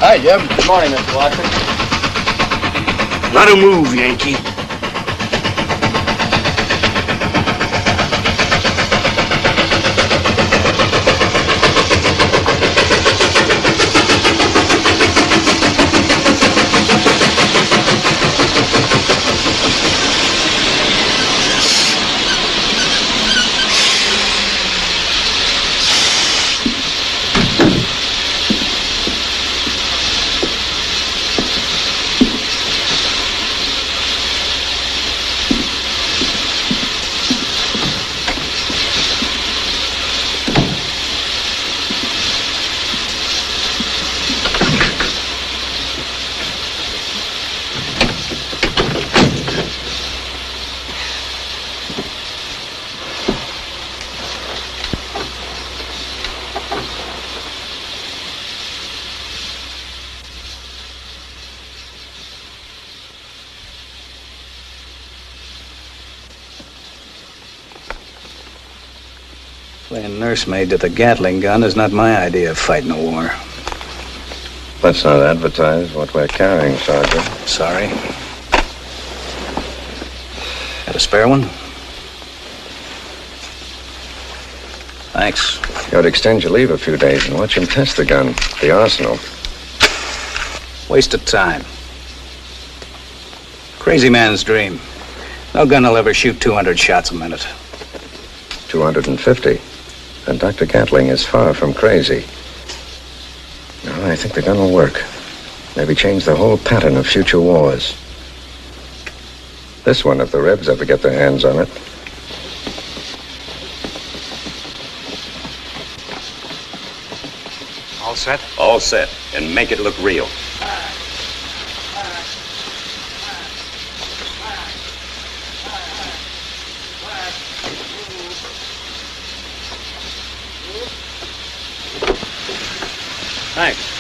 Hi, Jim. Good morning, Mr. Watson. Not a move, Yankee. Playing nursemaid to the Gatling gun is not my idea of fighting a war. Let's not advertise what we're carrying, Sergeant. Sorry. Got a spare one? Thanks. You ought to extend your leave a few days and watch him test the gun, the arsenal. Waste of time. Crazy man's dream. No gun will ever shoot 200 shots a minute. 250. And Dr. Gatling is far from crazy. No, I think the gun will work. Maybe change the whole pattern of future wars. This one, if the Rebs ever get their hands on it. All set? All set. And make it look real. Thanks.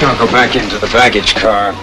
I'll go back into the baggage car.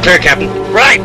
clear, Captain. Right.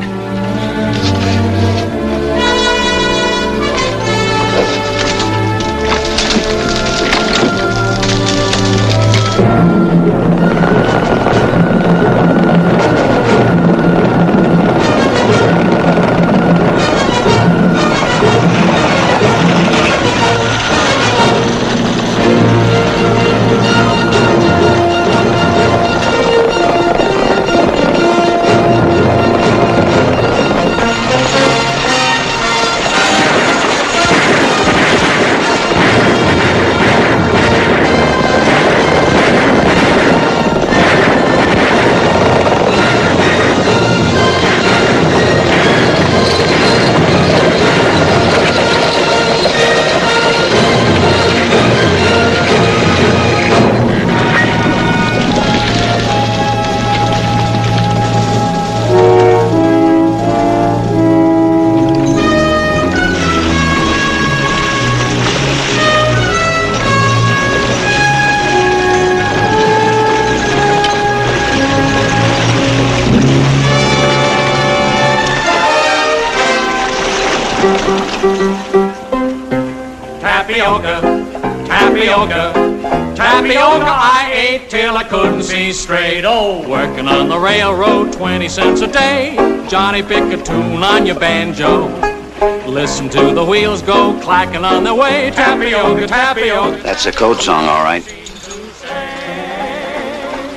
Tapioca I ate till I couldn't see straight. Oh, working on the railroad, 20 cents a day. Johnny, pick a tune on your banjo. Listen to the wheels go clacking on their way. Tapioca, tapioca. That's a code song, all right.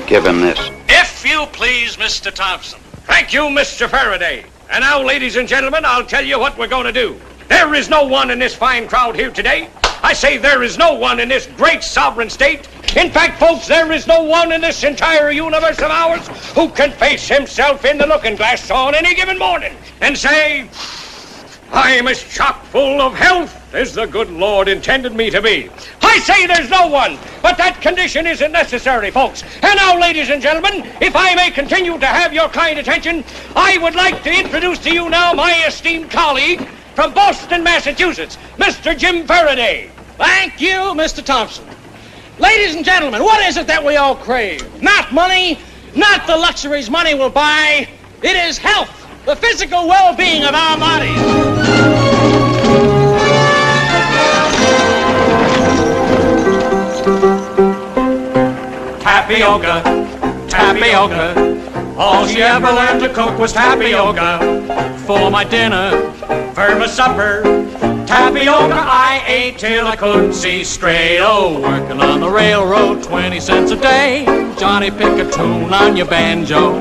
Give him this. If you please, Mr. Thompson. Thank you, Mr. Faraday. And now, ladies and gentlemen, I'll tell you what we're going to do. There is no one in this fine crowd here today. I say there is no one in this great sovereign state. In fact, folks, there is no one in this entire universe of ours who can face himself in the looking glass on any given morning and say, I'm as chock full of health as the good Lord intended me to be. I say there's no one, but that condition isn't necessary, folks. And now, ladies and gentlemen, if I may continue to have your kind attention, I would like to introduce to you now my esteemed colleague from Boston, Massachusetts, Mr. Jim Faraday. Thank you, Mr. Thompson. Ladies and gentlemen, what is it that we all crave? Not money, not the luxuries money will buy. It is health, the physical well-being of our bodies. Tapioca, tapioca. All she ever learned to cook was tapioca. For my dinner, for my supper, tapioca I ate till I couldn't see straight. Oh, working on the railroad, 20 cents a day. Johnny, pick a tune on your banjo.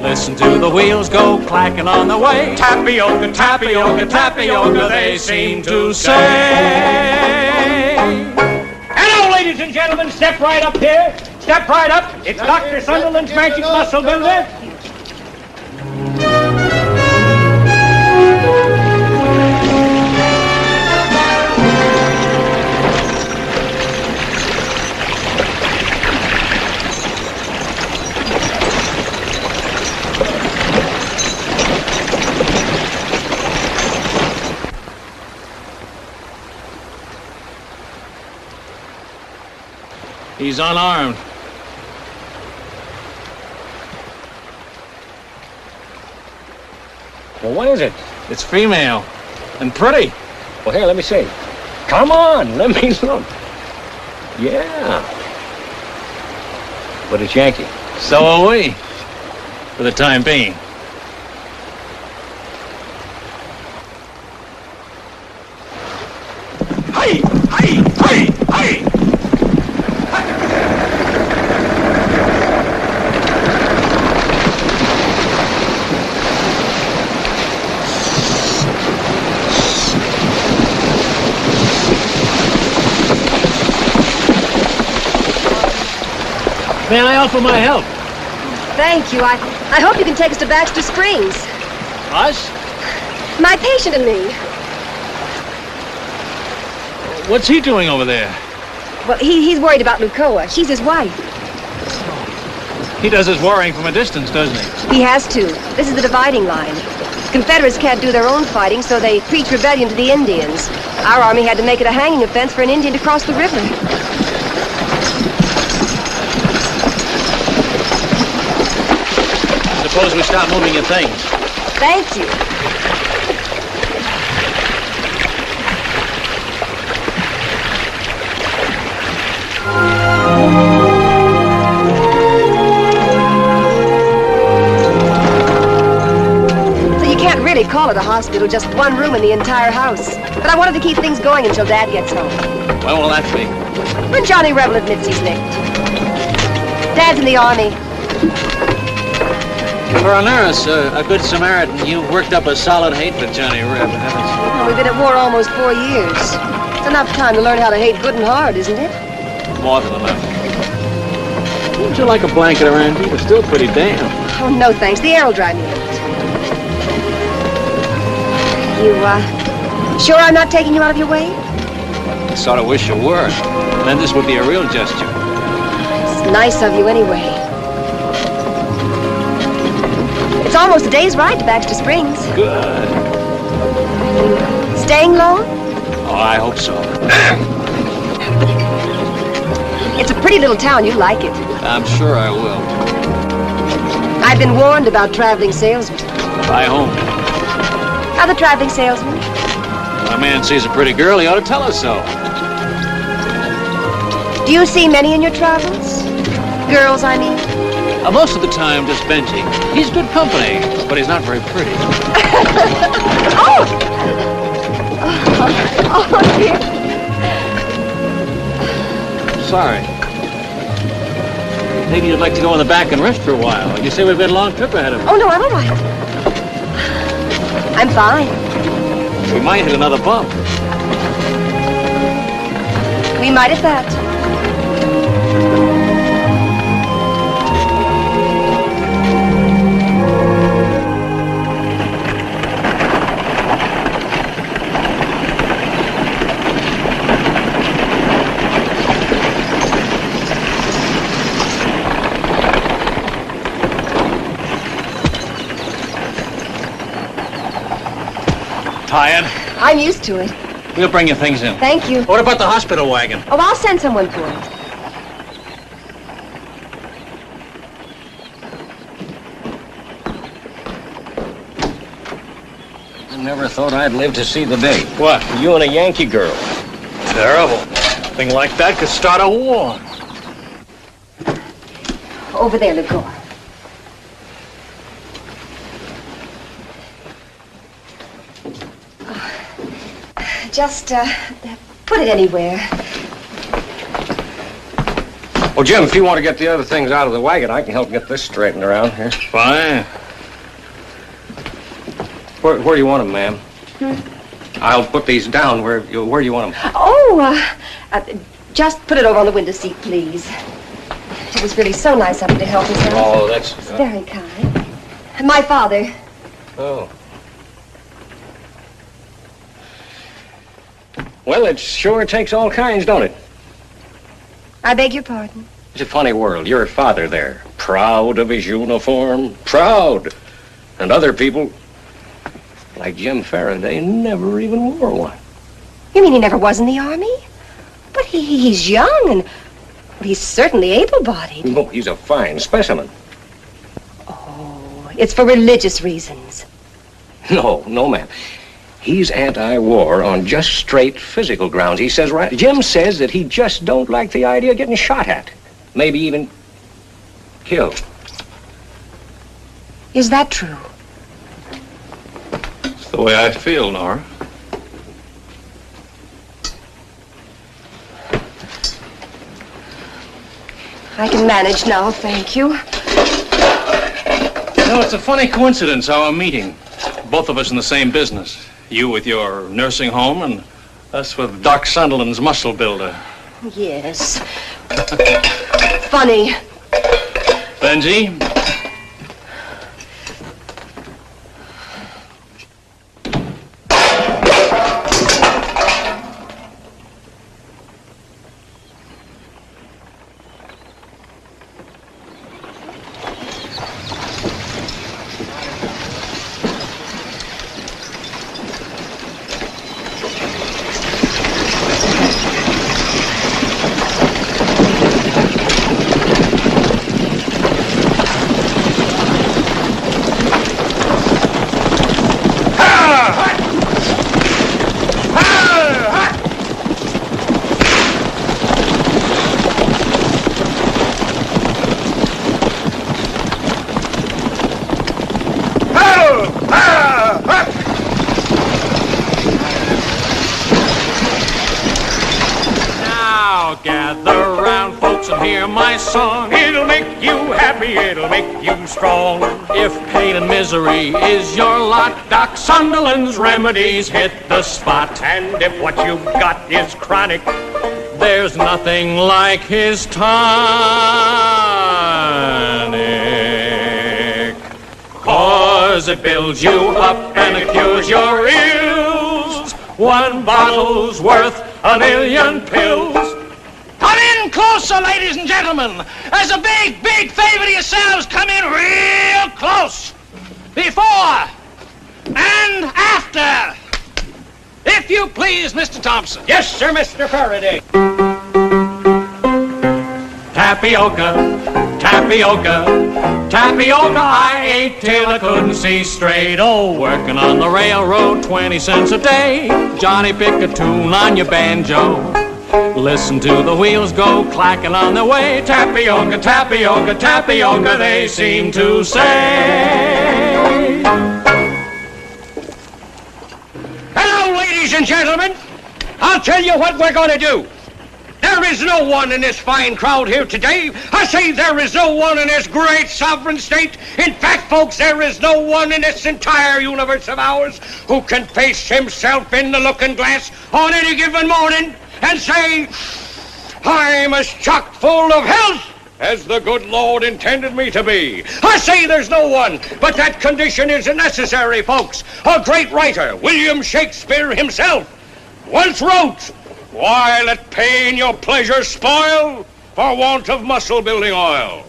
Listen to the wheels go clacking on the way. Tapioca, tapioca, tapioca, they seem to say. Hello, ladies and gentlemen, step right up here. Step right up. It's Dr. Sunderland's Magic Muscle Builder. He's unarmed. Well, what is it? It's female. And pretty. Well, here, let me see. Come on, let me look. Yeah. But it's Yankee. So are we. For the time being. Hey! Hey! Hey! Hey! May I offer my help? Thank you. I hope you can take us to Baxter Springs. Us? My patient and me. What's he doing over there? Well, he's worried about Lucoa. She's his wife. He does his worrying from a distance, doesn't he? He has to. This is the dividing line. Confederates can't do their own fighting, so they preach rebellion to the Indians. Our army had to make it a hanging offense for an Indian to cross the river. Suppose we stop moving your things. Thank you. Really call it a hospital, just one room in the entire house. But I wanted to keep things going until Dad gets home. When will that be? When Johnny Rebel admits he's licked. Dad's in the Army. For a nurse, a good Samaritan, you've worked up a solid hate for Johnny Rebel, haven't you? Well, we've been at war almost 4 years. It's enough time to learn how to hate good and hard, isn't it? More than enough. Wouldn't you like a blanket around you? It's still pretty damp. Oh, no thanks. The air will dry me out. You, sure I'm not taking you out of your way? I sort of wish you were. Then this would be a real gesture. It's nice of you anyway. It's almost a day's ride to Baxter Springs. Good. Staying long? Oh, I hope so. It's a pretty little town. You'll like it. I'm sure I will. I've been warned about traveling salesmen. By whom? Other traveling salesmen. When a man sees a pretty girl, he ought to tell us so. Do you see many in your travels? Girls, I mean. Most of the time, just Benji. He's good company, but he's not very pretty. Oh! Oh, dear. Sorry. Maybe you'd like to go in the back and rest for a while. You say we've got a long trip ahead of us. Oh, no, I'm all right. I'm fine. We might hit another bump. We might at that. Tired? I'm used to it. We'll bring your things in. Thank you. What about the hospital wagon? Oh, I'll send someone for it. I never thought I'd live to see the day. What, you and a Yankee girl? Terrible. A thing like that could start a war. Over there, Ligor. Just, put it anywhere. Well, Jim, if you want to get the other things out of the wagon, I can help get this straightened around here. Fine. Where do you want them, ma'am? I'll put these down. Where do you want them? Oh, just put it over on the window seat, please. It was really so nice of him to help us out. Oh, that's... It's very kind. My father. Oh. Well, it sure takes all kinds, don't it? I beg your pardon. It's a funny world. Your father there, proud of his uniform, proud. And other people, like Jim Faraday, never even wore one. You mean he never was in the Army? But he's young and he's certainly able-bodied. No, he's a fine specimen. Oh, it's for religious reasons. No, ma'am. He's anti-war on just straight physical grounds. He says, right, Jim says that he just don't like the idea of getting shot at. Maybe even killed. Is that true? It's the way I feel, Nora. I can manage now, thank you. You know, it's a funny coincidence, our meeting. Both of us in the same business. You with your nursing home and us with Doc Sunderland's muscle builder. Yes. Funny. Benji? Now gather round, folks, and hear my song. It'll make you happy, it'll make you strong. If pain and misery is your lot, Doc Sunderland's remedies hit the spot. And if what you've got is chronic, there's nothing like his tonic. 'Cause it builds you up and it cures your ills. One bottle's worth a million pills. Come in closer, ladies and gentlemen. As a big, big favor to yourselves, come in real close. Before and after. If you please, Mr. Thompson. yes, sir, Mr. Faraday. Tapioca, tapioca, tapioca I ate till I couldn't see straight. Oh, working on the railroad, 20 cents a day. Johnny, pick a tune on your banjo. Listen to the wheels go clacking on their way. Tapioca, tapioca, tapioca, they seem to say. Hello, ladies and gentlemen. I'll tell you what we're going to do. There is no one in this fine crowd here today. I say there is no one in this great sovereign state. In fact, folks, there is no one in this entire universe of ours who can face himself in the looking glass on any given morning and say, I'm as chock full of health as the good Lord intended me to be. I say there's no one, but that condition isn't necessary, folks. A great writer, William Shakespeare himself, once wrote, why let pain your pleasure spoil for want of muscle-building oil?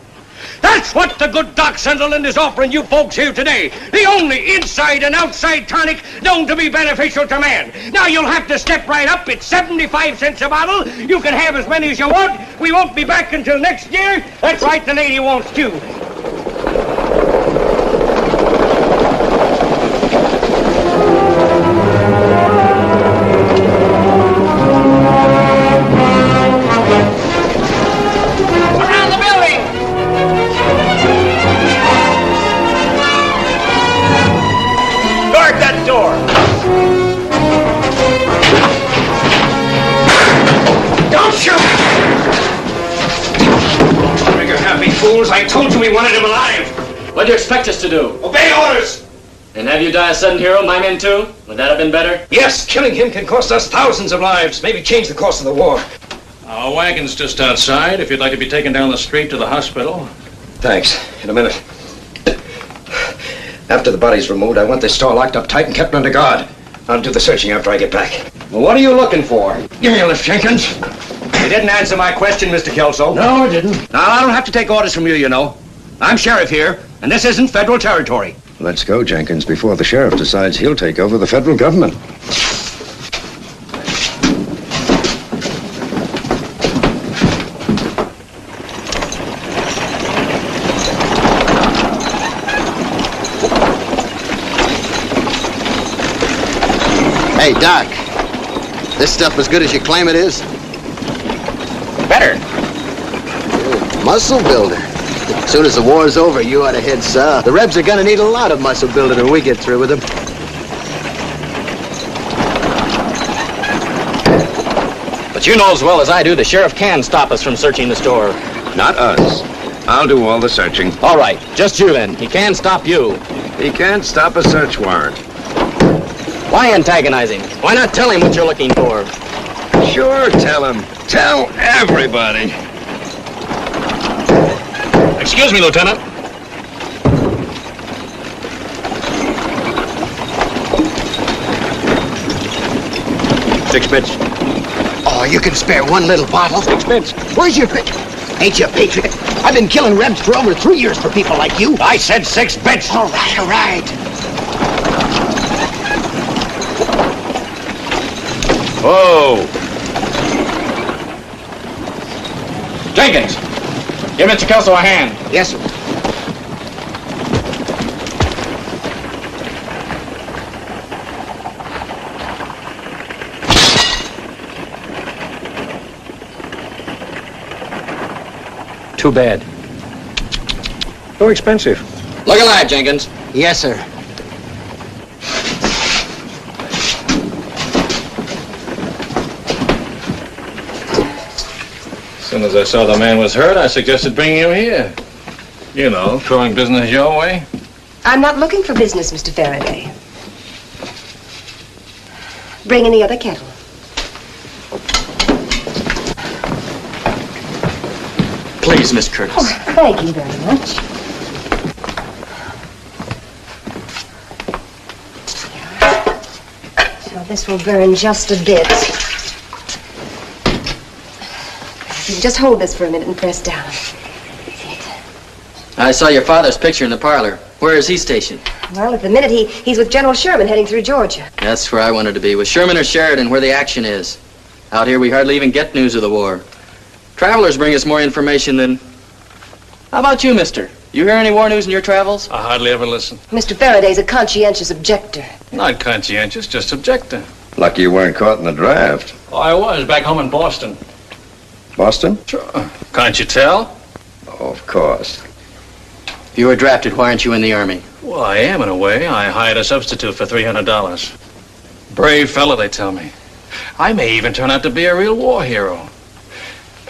That's what the good Doc Sunderland is offering you folks here today. The only inside and outside tonic known to be beneficial to man. Now you'll have to step right up. It's 75 cents a bottle. You can have as many as you want. We won't be back until next year. That's right, the lady wants two. Fools, I told you we wanted him alive. What do you expect us to do? Obey orders. And have you die a sudden hero, my men too? Would that have been better? Yes, killing him can cost us thousands of lives. Maybe change the course of the war. Our wagon's just outside, if you'd like to be taken down the street to the hospital. Thanks. In a minute. After the body's removed, I want this store locked up tight and kept under guard. I'll do the searching after I get back. Well, what are you looking for? Give me a lift, Jenkins. You didn't answer my question, Mr. Kelso. No, I didn't. Now, I don't have to take orders from you, you know. I'm sheriff here, and this isn't federal territory. Let's go, Jenkins, before the sheriff decides he'll take over the federal government. Hey, Doc. This stuff as good as you claim it is? Better. Muscle builder. As soon as the war's over, you ought to head south. The Rebs are gonna need a lot of muscle building when we get through with them. But you know as well as I do, the sheriff can stop us from searching the store. Not us. I'll do all the searching. All right, just you then. He can stop you. He can't stop a search warrant. Why antagonize him? Why not tell him what you're looking for? Sure, tell him. Tell everybody. Excuse me, Lieutenant. Sixpence. Oh, you can spare one little bottle? Sixpence. Where's your Ain't you a patriot? I've been killing Rebs for over 3 years for people like you. I said 6 bits. All right, all right. Whoa. Jenkins, give Mr. Kelso a hand. Yes, sir. Too bad. Too expensive. Look alive, Jenkins. Yes, sir. soon as I saw the man was hurt, I suggested bringing him here. You know, throwing business your way. I'm not looking for business, Mr. Faraday. Bring in the other kettle. Please, Miss Curtis. Oh, thank you very much. So this will burn just a bit. You can just hold this for a minute and press down. I saw your father's picture in the parlor. Where is he stationed? Well, at the minute, he's with General Sherman heading through Georgia. That's where I wanted to be, with Sherman or Sheridan, where the action is. Out here, we hardly even get news of the war. Travelers bring us more information than... How about you, mister? You hear any war news in your travels? I hardly ever listen. Mr. Faraday's a conscientious objector. Not conscientious, just objector. Lucky you weren't caught in the draft. Oh, I was back home in Boston. Boston? Sure. Can't you tell? Oh, of course. If you were drafted, why aren't you in the Army? Well, I am in a way. I hired a substitute for $300. Brave fella, they tell me. I may even turn out to be a real war hero.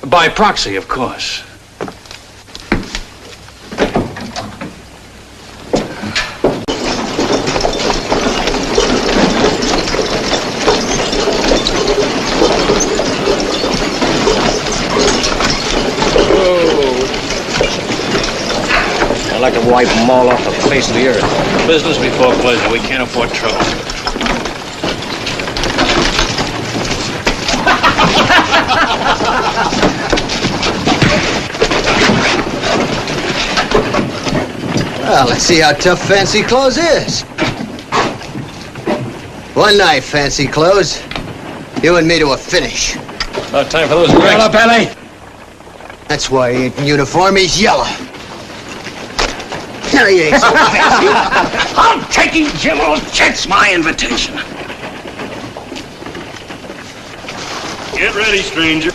By proxy, of course. I'd like to wipe them all off the face of the earth. Business before pleasure. We can't afford trouble. Well, let's see how tough Fancy Clothes is. One night, Fancy Clothes. You and me to a finish. About time for those drinks. Yellow belly. That's why he ain't in uniform, he's yellow. No, he ain't so fancy. I'm taking Jim O'Jet's my invitation. Get ready, stranger.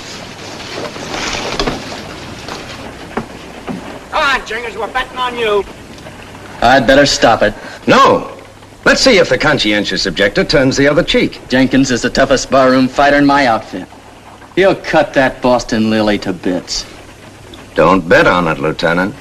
Come on, Jingers, we're betting on you. I'd better stop it. No. Let's see if the conscientious objector turns the other cheek. Jenkins is the toughest barroom fighter in my outfit. He'll cut that Boston Lily to bits. Don't bet on it, Lieutenant.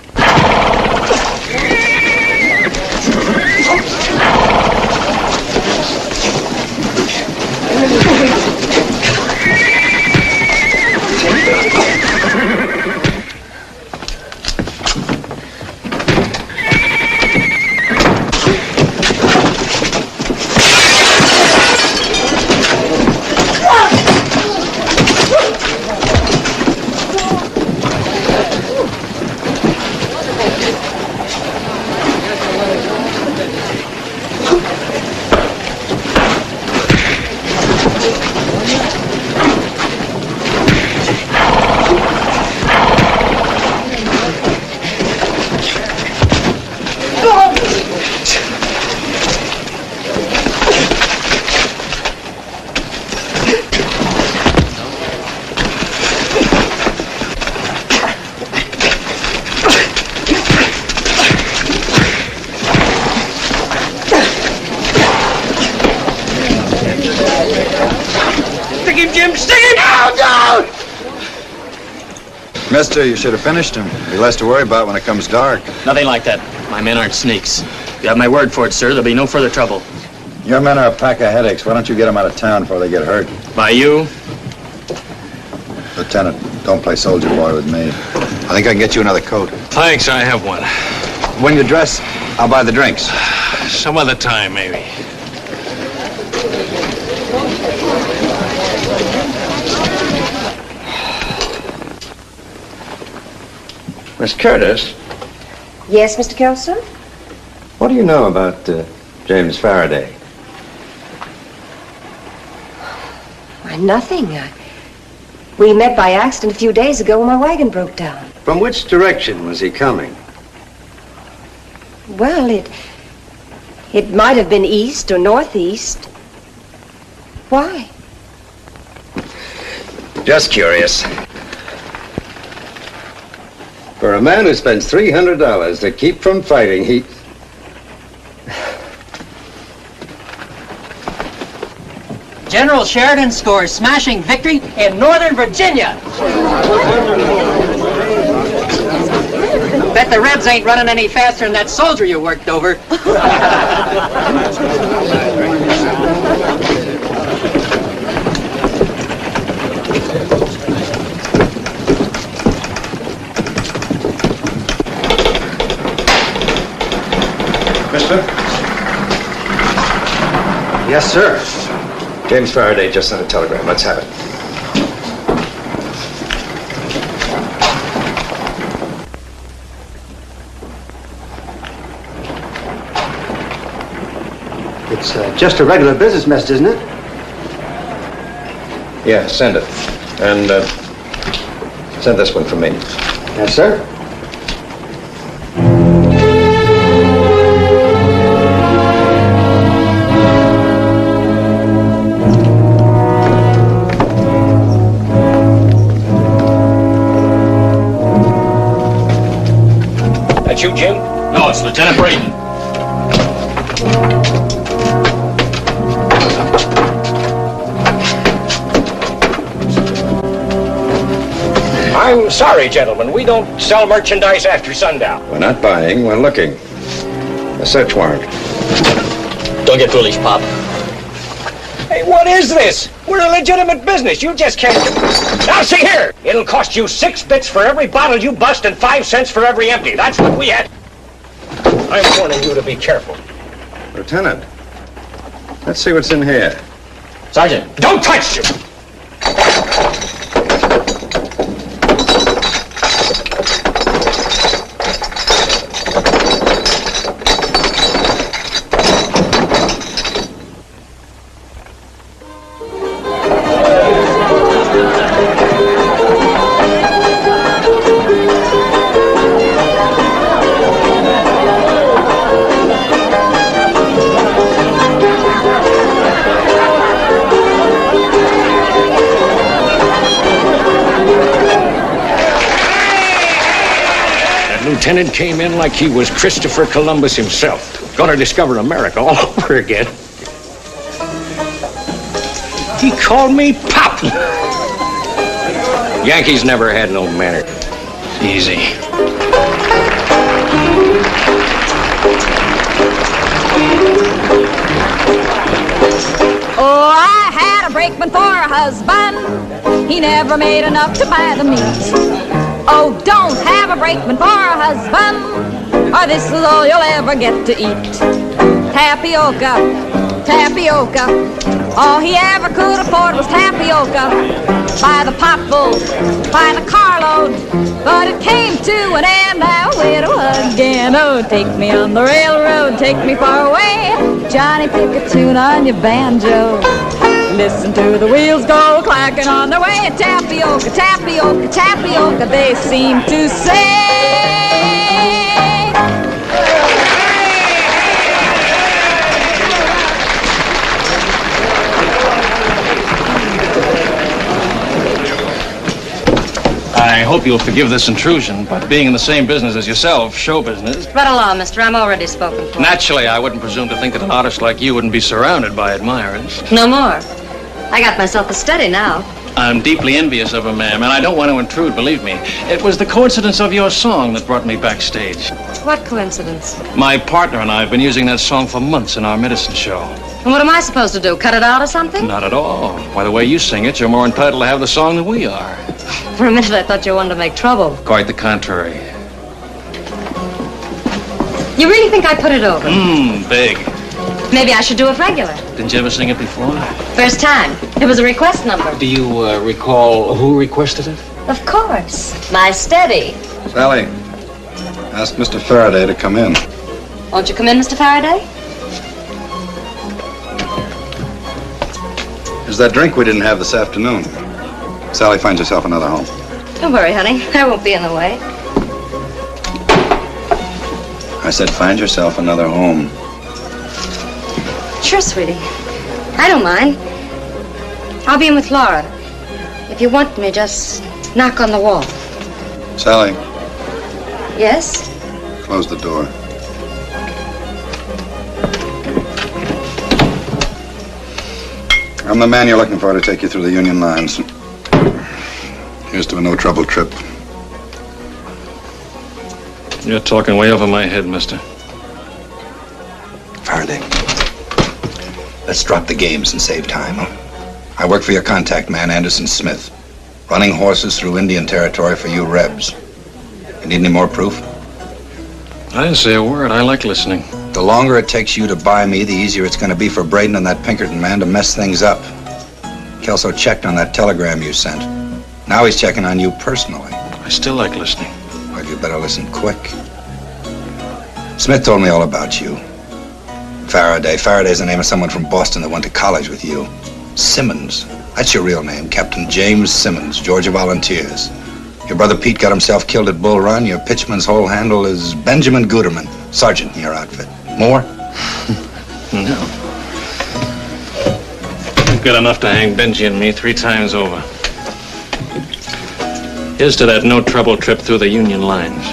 Mister, you should have finished him. Be less to worry about when it comes dark. Nothing like that. My men aren't sneaks. You have my word for it, sir. There'll be no further trouble. Your men are a pack of headaches. Why don't you get them out of town before they get hurt? By you? Lieutenant, don't play soldier boy with me. I think I can get you another coat. Thanks, I have one. When you dress, I'll buy the drinks. Some other time, maybe. Miss Curtis, Yes, Mr. Kelso? what do you know about James Faraday? Why, nothing. We met by accident a few days ago when my wagon broke down. From which direction was he coming? Well, it might have been east or northeast. Why? Just curious. For a man who spends $300 to keep from fighting, he... General Sheridan scores smashing victory in Northern Virginia. Bet the Rebs ain't running any faster than that soldier you worked over. Mister? Yes, sir. James Faraday just sent a telegram. Let's have it. It's just a regular business message, isn't it? Yeah, send it. And send this one from me. Yes, sir. That you, Jim? No, it's Lieutenant Braden. I'm sorry, gentlemen. We don't sell merchandise after sundown. We're not buying, we're looking. A search warrant. Don't get foolish, Pop. Hey, what is this? We're a legitimate business. You just can't... Now, see here. It'll cost you 6 bits for every bottle you bust and 5 cents for every empty. That's what we had. I'm warning you to be careful. Lieutenant, let's see what's in here. Sergeant. Don't touch him! Lieutenant came in like he was Christopher Columbus himself. Gonna discover America all over again. He called me Pop. Yankees never had no manner. Easy. Oh, I had a brakeman for a husband. He never made enough to buy the meat. Oh, don't have a brakeman for a husband, or this is all you'll ever get to eat. Tapioca, tapioca, all he ever could afford was tapioca. By the potful, by the carload, but it came to an end, now wait again. Oh, take me on the railroad, take me far away. Johnny, pick a tune on your banjo. Listen to the wheels go clacking on their way. Tapioca, tapioca, tapioca, they seem to say. I hope you'll forgive this intrusion, but being in the same business as yourself, show business. Right along, mister. I'm already spoken for. Naturally, I wouldn't presume to think that an artist like you wouldn't be surrounded by admirers. No more. I got myself a study now. I'm deeply envious of her, ma'am, and I don't want to intrude, believe me. It was the coincidence of your song that brought me backstage. What coincidence? My partner and I have been using that song for months in our medicine show. And what am I supposed to do, cut it out or something? Not at all. By the way you sing it, you're more entitled to have the song than we are. For a minute, I thought you wanted to make trouble. Quite the contrary. You really think I put it over? Big. Maybe I should do it regular. Didn't you ever sing it before? First time. It was a request number. Do you recall who requested it? Of course. My steady. Sally, ask Mr. Faraday to come in. Won't you come in, Mr. Faraday? There's that drink we didn't have this afternoon. Sally finds herself another home. Don't worry, honey. I won't be in the way. I said find yourself another home. Sure, sweetie. I don't mind. I'll be in with Laura. If you want me, just knock on the wall. Sally, Yes? close the door. I'm the man you're looking for to take you through the Union lines. Here's to a no-trouble trip. You're talking way over my head, mister. Faraday, let's drop the games and save time. I work for your contact man, Anderson Smith. Running horses through Indian territory for you Rebs. You need any more proof? I didn't say a word. I like listening. The longer it takes you to buy me, the easier it's going to be for Braden and that Pinkerton man to mess things up. Kelso checked on that telegram you sent. Now he's checking on you personally. I still like listening. Well, you better listen quick. Smith told me all about you. Faraday. Faraday's the name of someone from Boston that went to college with you. Simmons. That's your real name, Captain James Simmons, Georgia Volunteers. Your brother Pete got himself killed at Bull Run. Your pitchman's whole handle is Benjamin Guterman, sergeant in your outfit. More? No. You've got enough to hang Benji and me 3 times over. Here's to that no-trouble trip through the Union lines.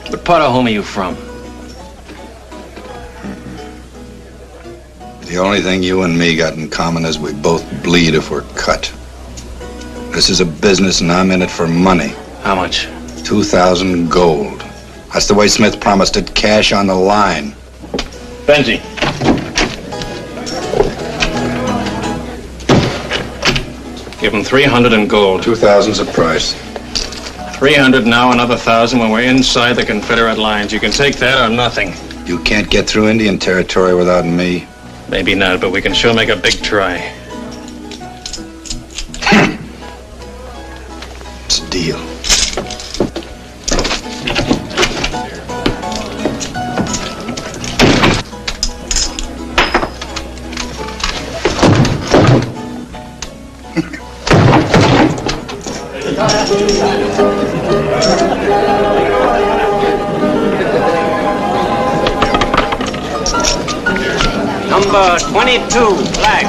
What part of home are you from? The only thing you and me got in common is we both bleed if we're cut. This is a business and I'm in it for money. How much? 2,000 gold. That's the way Smith promised it, cash on the line. Benji. Give him 300 in gold. 2,000's a price. 300 now, another 1,000 when we're inside the Confederate lines. You can take that or nothing. You can't get through Indian territory without me. Maybe not, but we can sure make a big try. It's a deal. Number 22, flag.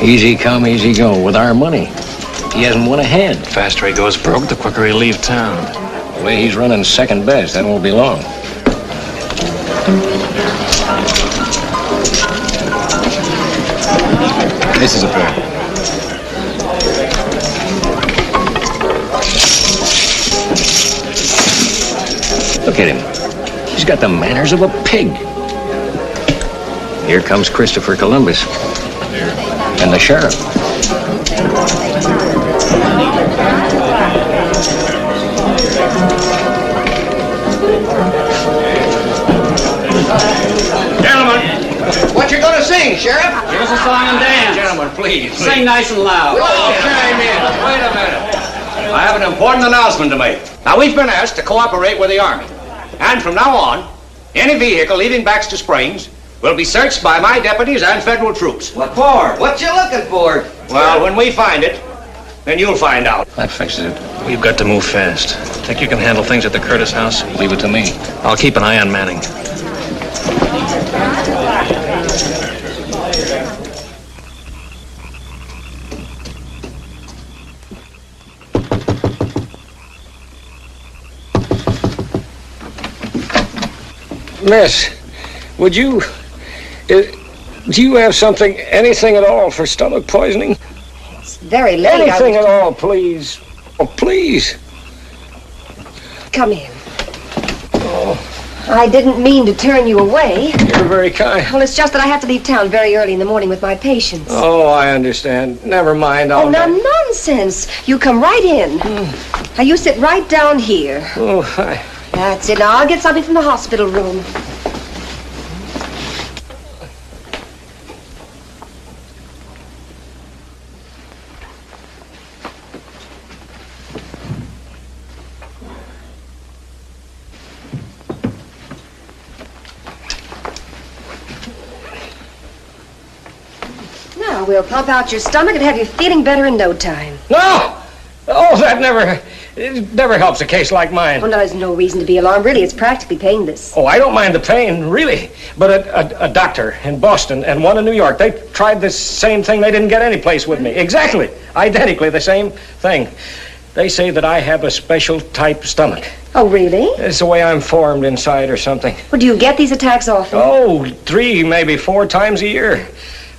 Easy come, easy go. With our money, he hasn't won a head. The faster he goes broke, the quicker he'll leave town. The way he's running second best, that won't be long. This is a pair. Look at him. He's got the manners of a pig. Here comes Christopher Columbus. And the sheriff. Gentlemen. What you gonna sing, Sheriff? Give us a song and dance. Gentlemen, please. Sing nice and loud. Okay, man. Wait a minute. I have an important announcement to make. Now, we've been asked to cooperate with the Army. And from now on, any vehicle leaving Baxter Springs will be searched by my deputies and federal troops. What for? What you looking for? Well, when we find it, then you'll find out. That fixes it. We've got to move fast. Think you can handle things at the Curtis house? Leave it to me. I'll keep an eye on Manning. Miss, would you... do you have something, anything at all for stomach poisoning? It's very late. Anything at all, please. Oh, please. Come in. Oh, I didn't mean to turn you away. you're very kind. Well, it's just that I have to leave town very early in the morning with my patients. Oh, I understand. Never mind. Oh, now, nonsense. You come right in. Now, you sit right down here. Oh, hi. That's it. Now, I'll get something from the hospital room. Now, we'll pump out your stomach and have you feeling better in no time. No! Oh, that never helps a case like mine. Oh, no, there's no reason to be alarmed. Really, it's practically painless. Oh, I don't mind the pain, really. But a doctor in Boston and one in New York, they tried this same thing. They didn't get any place with me. Exactly. Identically the same thing. They say that I have a special type stomach. Oh, really? It's the way I'm formed inside or something. Well, do you get these attacks often? Oh, 3, maybe 4 times a year.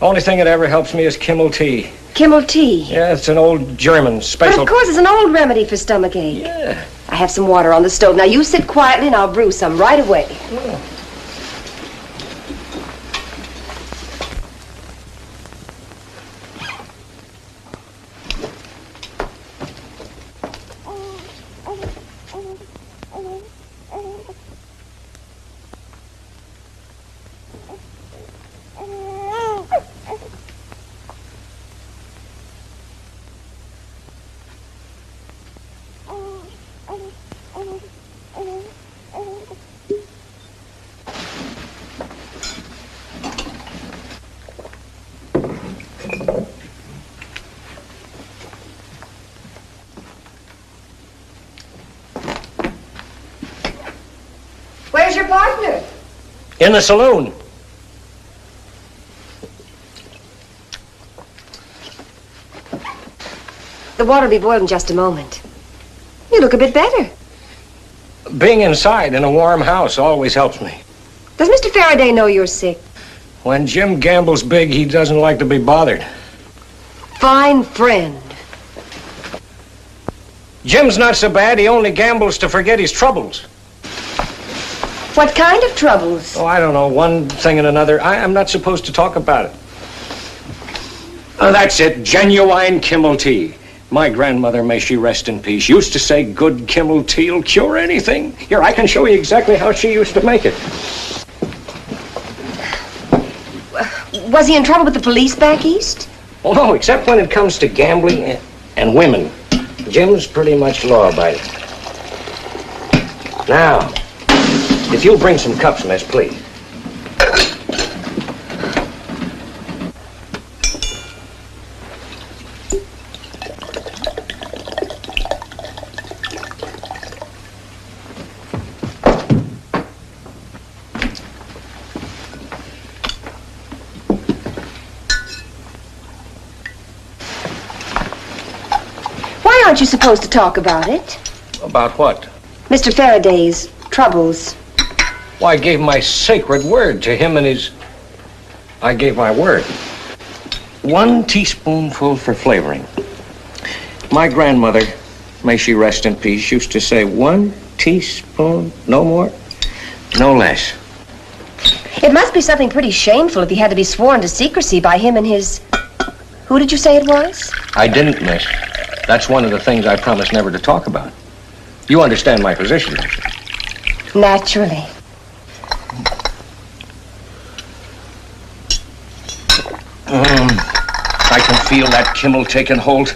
Only thing that ever helps me is Kimmel tea. Kimmel tea? Yeah, it's an old German special. But of course, it's an old remedy for stomachache. Yeah. I have some water on the stove. Now, you sit quietly and I'll brew some right away. Oh. Where's your partner? In the saloon. The water will be boiled in just a moment. You look a bit better. Being inside in a warm house always helps me. Does Mr. Faraday know you're sick? When Jim gambles big, he doesn't like to be bothered. Fine friend. Jim's not so bad. He only gambles to forget his troubles. What kind of troubles? Oh, I don't know. One thing and another. I'm not supposed to talk about it. Oh, that's it. Genuine Kimmel tea. My grandmother, may she rest in peace, used to say good Kimmel tea'll cure anything. Here, I can show you exactly how she used to make it. Was he in trouble with the police back east? Oh, no, except when it comes to gambling and women. Jim's pretty much law-abiding. Now, if you'll bring some cups, miss, please. Why aren't you supposed to talk about it? About what? Mr. Faraday's troubles. Well, I gave my sacred word to him and his... I gave my word. 1 teaspoonful for flavoring. My grandmother, may she rest in peace, used to say 1 teaspoon, no more, no less. It must be something pretty shameful if he had to be sworn to secrecy by him and his... Who did you say it was? I didn't, miss. That's one of the things I promised never to talk about. You understand my position, don't you? Naturally. I can feel that Kimmel taking hold.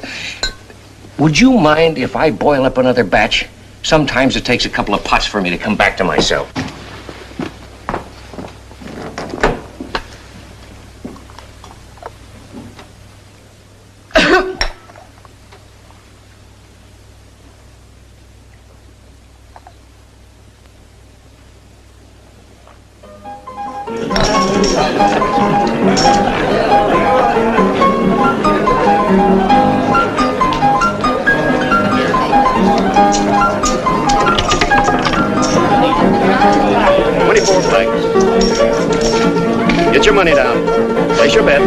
Would you mind if I boil up another batch? Sometimes it takes a couple of pots for me to come back to myself. Get your money down. Place your bets.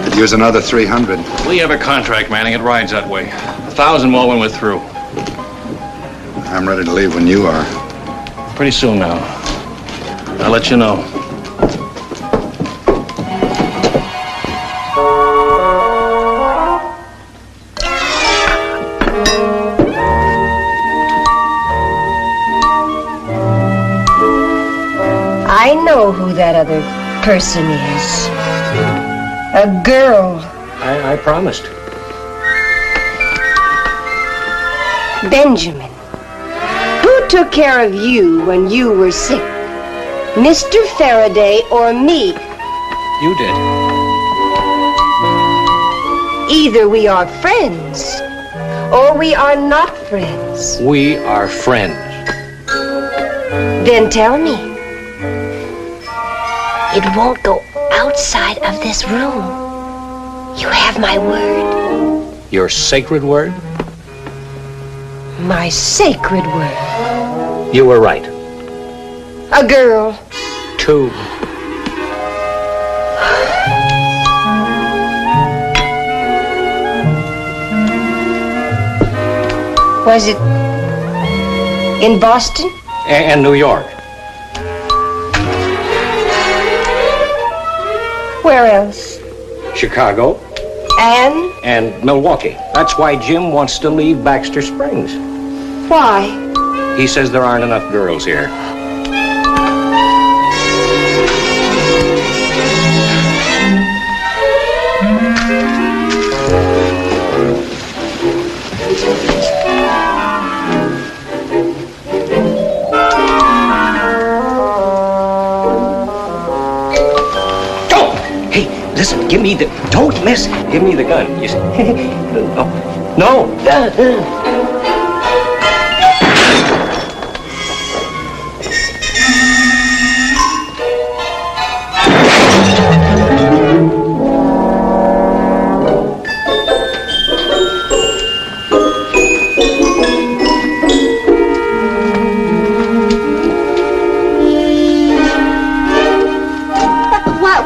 Could use another 300. We have a contract, Manning. It rides that way. 1,000 more when we're through. I'm ready to leave when you are. Pretty soon now. I'll let you know. I know who that other person is. A girl. I promised. Benjamin. Who took care of you when you were sick? Mr. Faraday or me? You did. Either we are friends, or we are not friends. We are friends. Then tell me. It won't go outside of this room. You have my word. Your sacred word? My sacred word. You were right. A girl. 2. Was it in Boston? And New York. Where else? Chicago. And Milwaukee. That's why Jim wants to leave Baxter Springs. Why? He says there aren't enough girls here. Listen, give me the... Don't miss. Give me the gun. You see? No.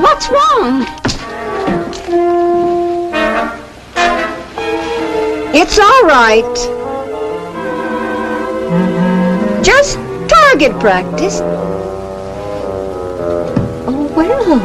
What's wrong? It's all right. Just target practice. Oh, well.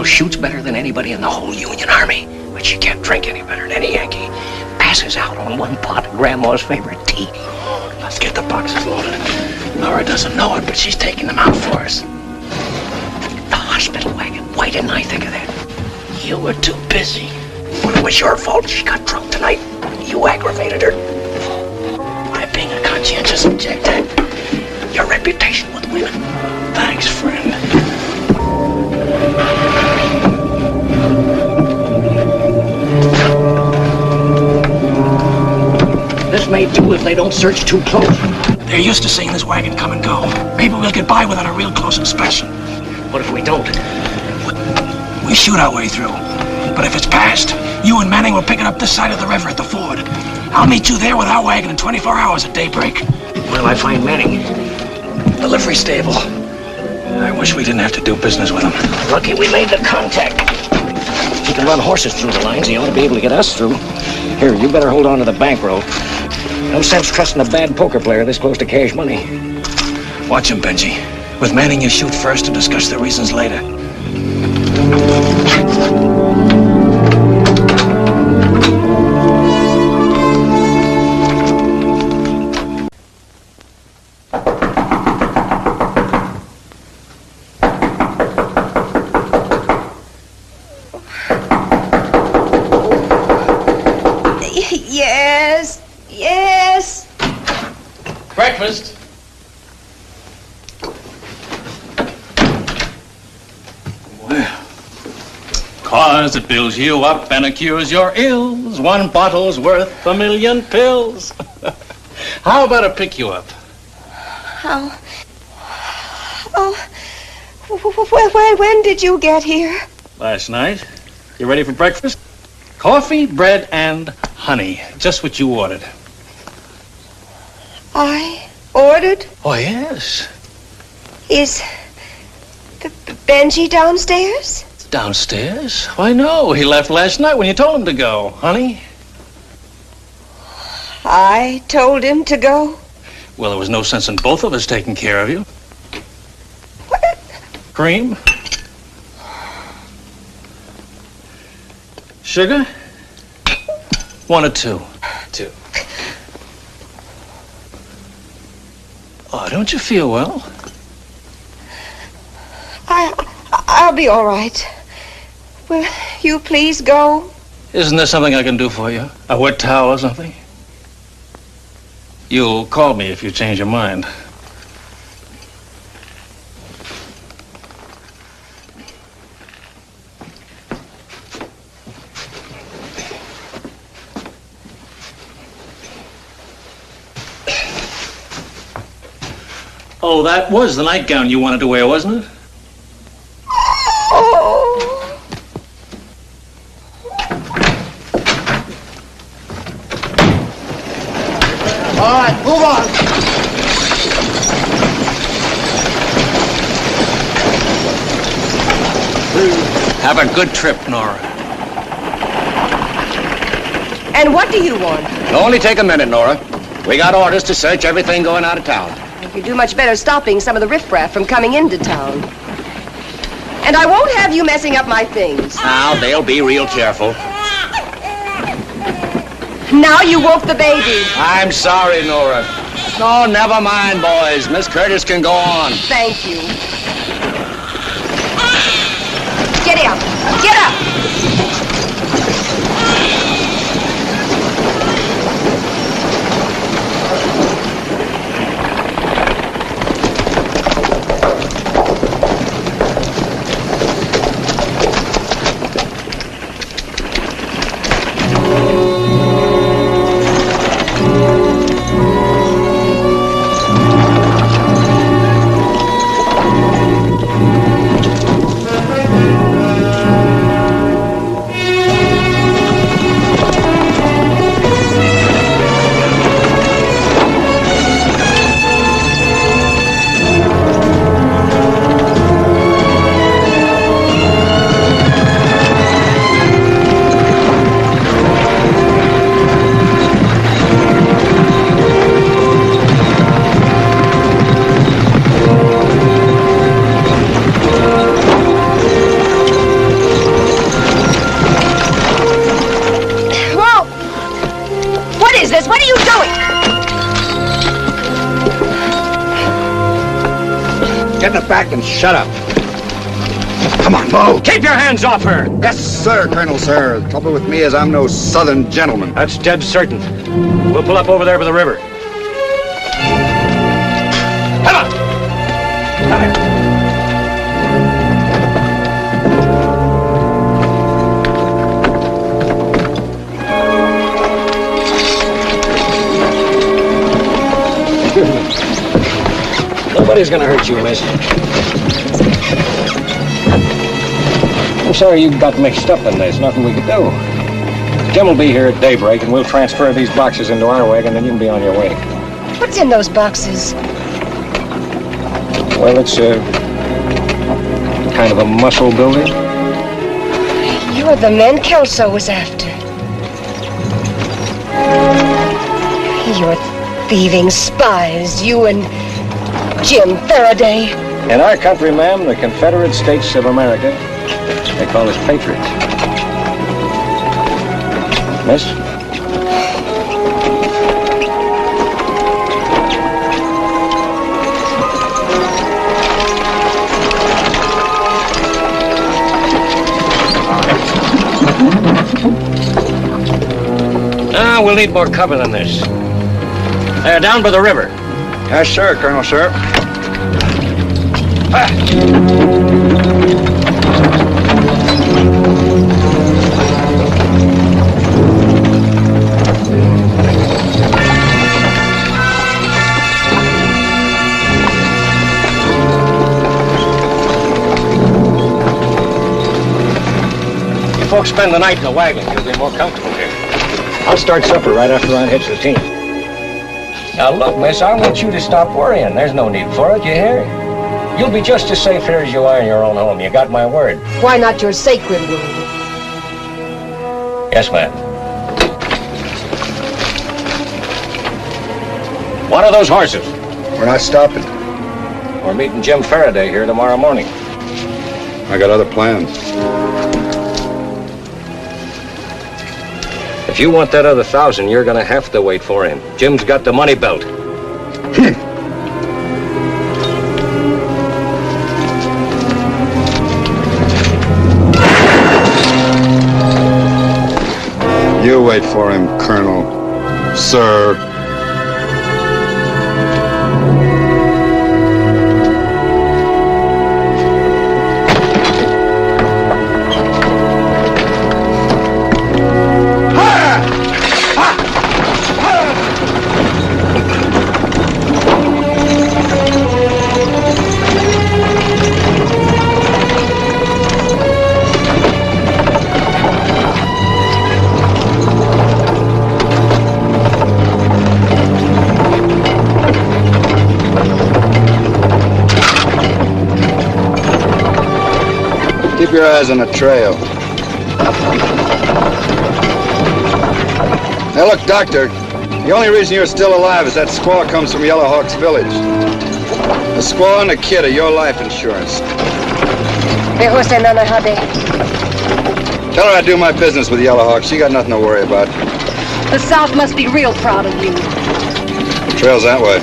Shoots better than anybody in the whole Union Army, but she can't drink any better than any Yankee. Passes out on one pot of Grandma's favorite tea. Let's get the boxes loaded. Laura doesn't know it, but she's taking them out for us. The hospital wagon. Why didn't I think of that? You were too busy. Well, it was your fault she got drunk tonight. You aggravated her. By being a conscientious objector. Your reputation with women. Thanks, friend. This may do if they don't search too close. They're used to seeing this wagon come and go. Maybe we'll get by without a real close inspection. What if we don't? We shoot our way through. But if it's passed, you and Manning will pick it up this side of the river at the ford. I'll meet you there with our wagon in 24 hours at daybreak. Where'll I find Manning? The livery stable. I wish we didn't have to do business with him. Lucky we made the contact. If he can run horses through the lines, he ought to be able to get us through. Here, you better hold on to the bankroll. No sense trusting a bad poker player this close to cash money. Watch him, Benji. With Manning, you shoot first and discuss the reasons later. Yes. Breakfast. Well, cause it builds you up and it cures your ills. One bottle's worth 1,000,000 pills. How about I pick you up? When did you get here? Last night. You ready for breakfast? Coffee, bread, and honey. Just what you ordered. I ordered? Oh, yes. Is the Benji downstairs? Downstairs? Why, no. He left last night when you told him to go, honey. I told him to go? Well, there was no sense in both of us taking care of you. What? Cream? Sugar? 1 or 2? 2. Oh, don't you feel well? I'll be all right. Will you please go? Isn't there something I can do for you? A wet towel or something? You'll call me if you change your mind. Oh, that was the nightgown you wanted to wear, wasn't it? Oh. All right, move on. Have a good trip, Nora. And what do you want? It'll only take a minute, Nora. We got orders to search everything going out of town. You do much better stopping some of the riffraff from coming into town. And I won't have you messing up my things. Now, they'll be real careful. Now you woke the baby. I'm sorry, Nora. No, never mind, boys. Miss Curtis can go on. Thank you. Get up. Get up. Get in the back and shut up. Come on, move. Keep your hands off her. Yes, sir, Colonel, sir. The trouble with me is I'm no southern gentleman. That's dead certain. We'll pull up over there by the river. Come on. Come here. Nobody's gonna hurt you, miss. I'm sorry you got mixed up in this. Nothing we could do. Jim will be here at daybreak, and we'll transfer these boxes into our wagon, then you can be on your way. What's in those boxes? Well, it's kind of a muscle builder. You're the men Kelso was after. You're thieving spies, you and Jim Faraday. In our country, ma'am, the Confederate States of America, they call us patriots. Miss? We'll need more cover than this. They're down by the river. Yes, sir, Colonel, sir. You folks spend the night in the wagon. You'll be more comfortable here. I'll start supper right after I hitch the team. Now, look, miss, I want you to stop worrying. There's no need for it, you hear? You'll be just as safe here as you are in your own home. You got my word. Why not your sacred word? Yes, ma'am. One of those horses. We're not stopping. We're meeting Jim Faraday here tomorrow morning. I got other plans. If you want that other 1,000, you're gonna have to wait for him. Jim's got the money belt. You wait for him, Colonel. Sir. Keep your eyes on the trail. Now look, Doctor, the only reason you're still alive is that squaw comes from Yellow Hawk's village. The squaw and the kid are your life insurance. Tell her I do my business with Yellow Hawk. She got nothing to worry about. The South must be real proud of you. The trail's that way.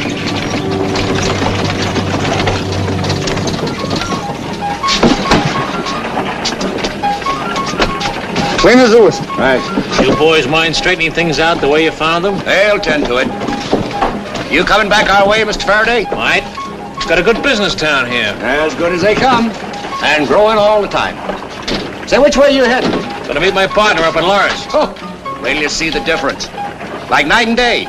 Clean as a whistle. Right. You boys mind straightening things out the way you found them? They'll tend to it. You coming back our way, Mr. Faraday? Might. Got a good business town here. As good as they come. And growing all the time. Say, which way you heading? Gonna meet my partner up in Lawrence. Oh, wait till you see the difference. Like night and day.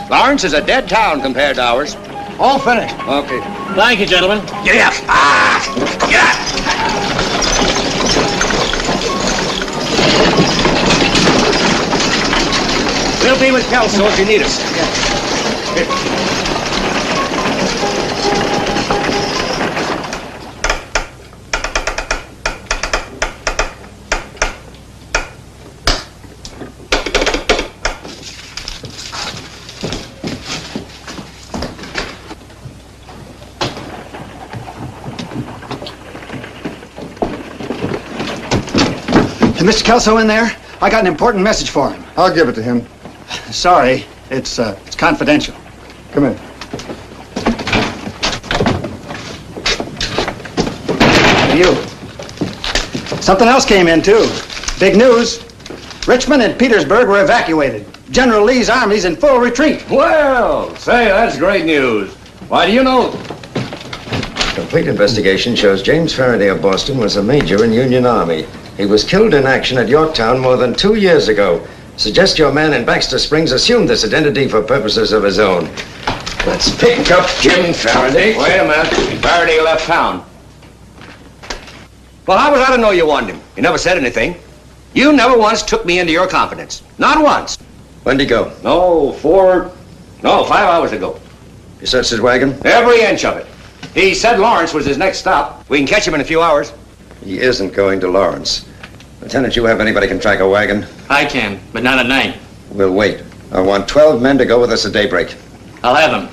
Lawrence is a dead town compared to ours. All finished. Okay. Thank you, gentlemen. Get up. Ah! Get up! We'll be with Kelso if you need us. Is Mr. Kelso in there? I got an important message for him. I'll give it to him. Sorry, it's confidential. Come in. You. Something else came in, too. Big news. Richmond and Petersburg were evacuated. General Lee's army's in full retreat. Well, say, that's great news. Why do you know? Complete investigation shows James Faraday of Boston was a major in Union Army. He was killed in action at Yorktown more than 2 years ago. Suggest your man in Baxter Springs assumed this identity for purposes of his own. Let's pick up Jim Faraday. Wait a minute. Faraday left town. Well, how was I to know you wanted him? You never said anything. You never once took me into your confidence. Not once. When'd he go? 5 hours ago. You searched his wagon? Every inch of it. He said Lawrence was his next stop. We can catch him in a few hours. He isn't going to Lawrence. Lieutenant, you have anybody can track a wagon? I can, but not at night. We'll wait. I want 12 men to go with us at daybreak. I'll have them.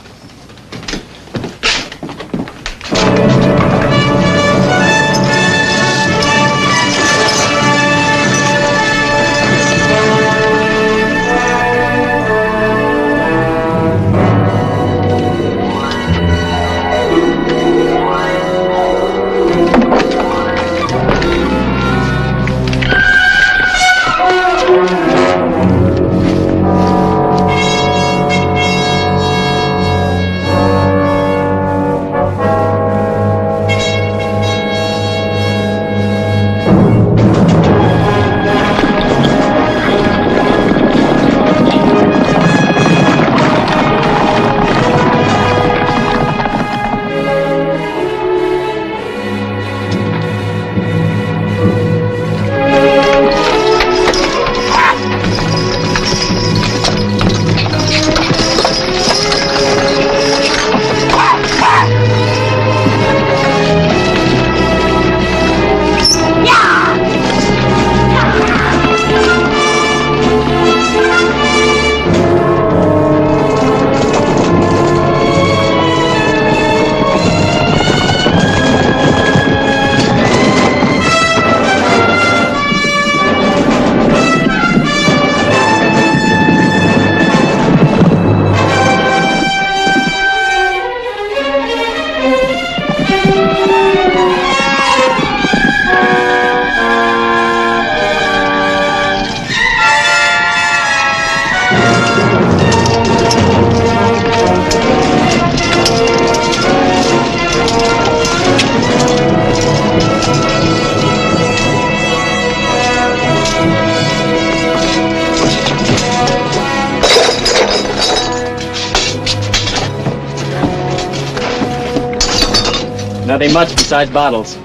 Nothing much besides bottles.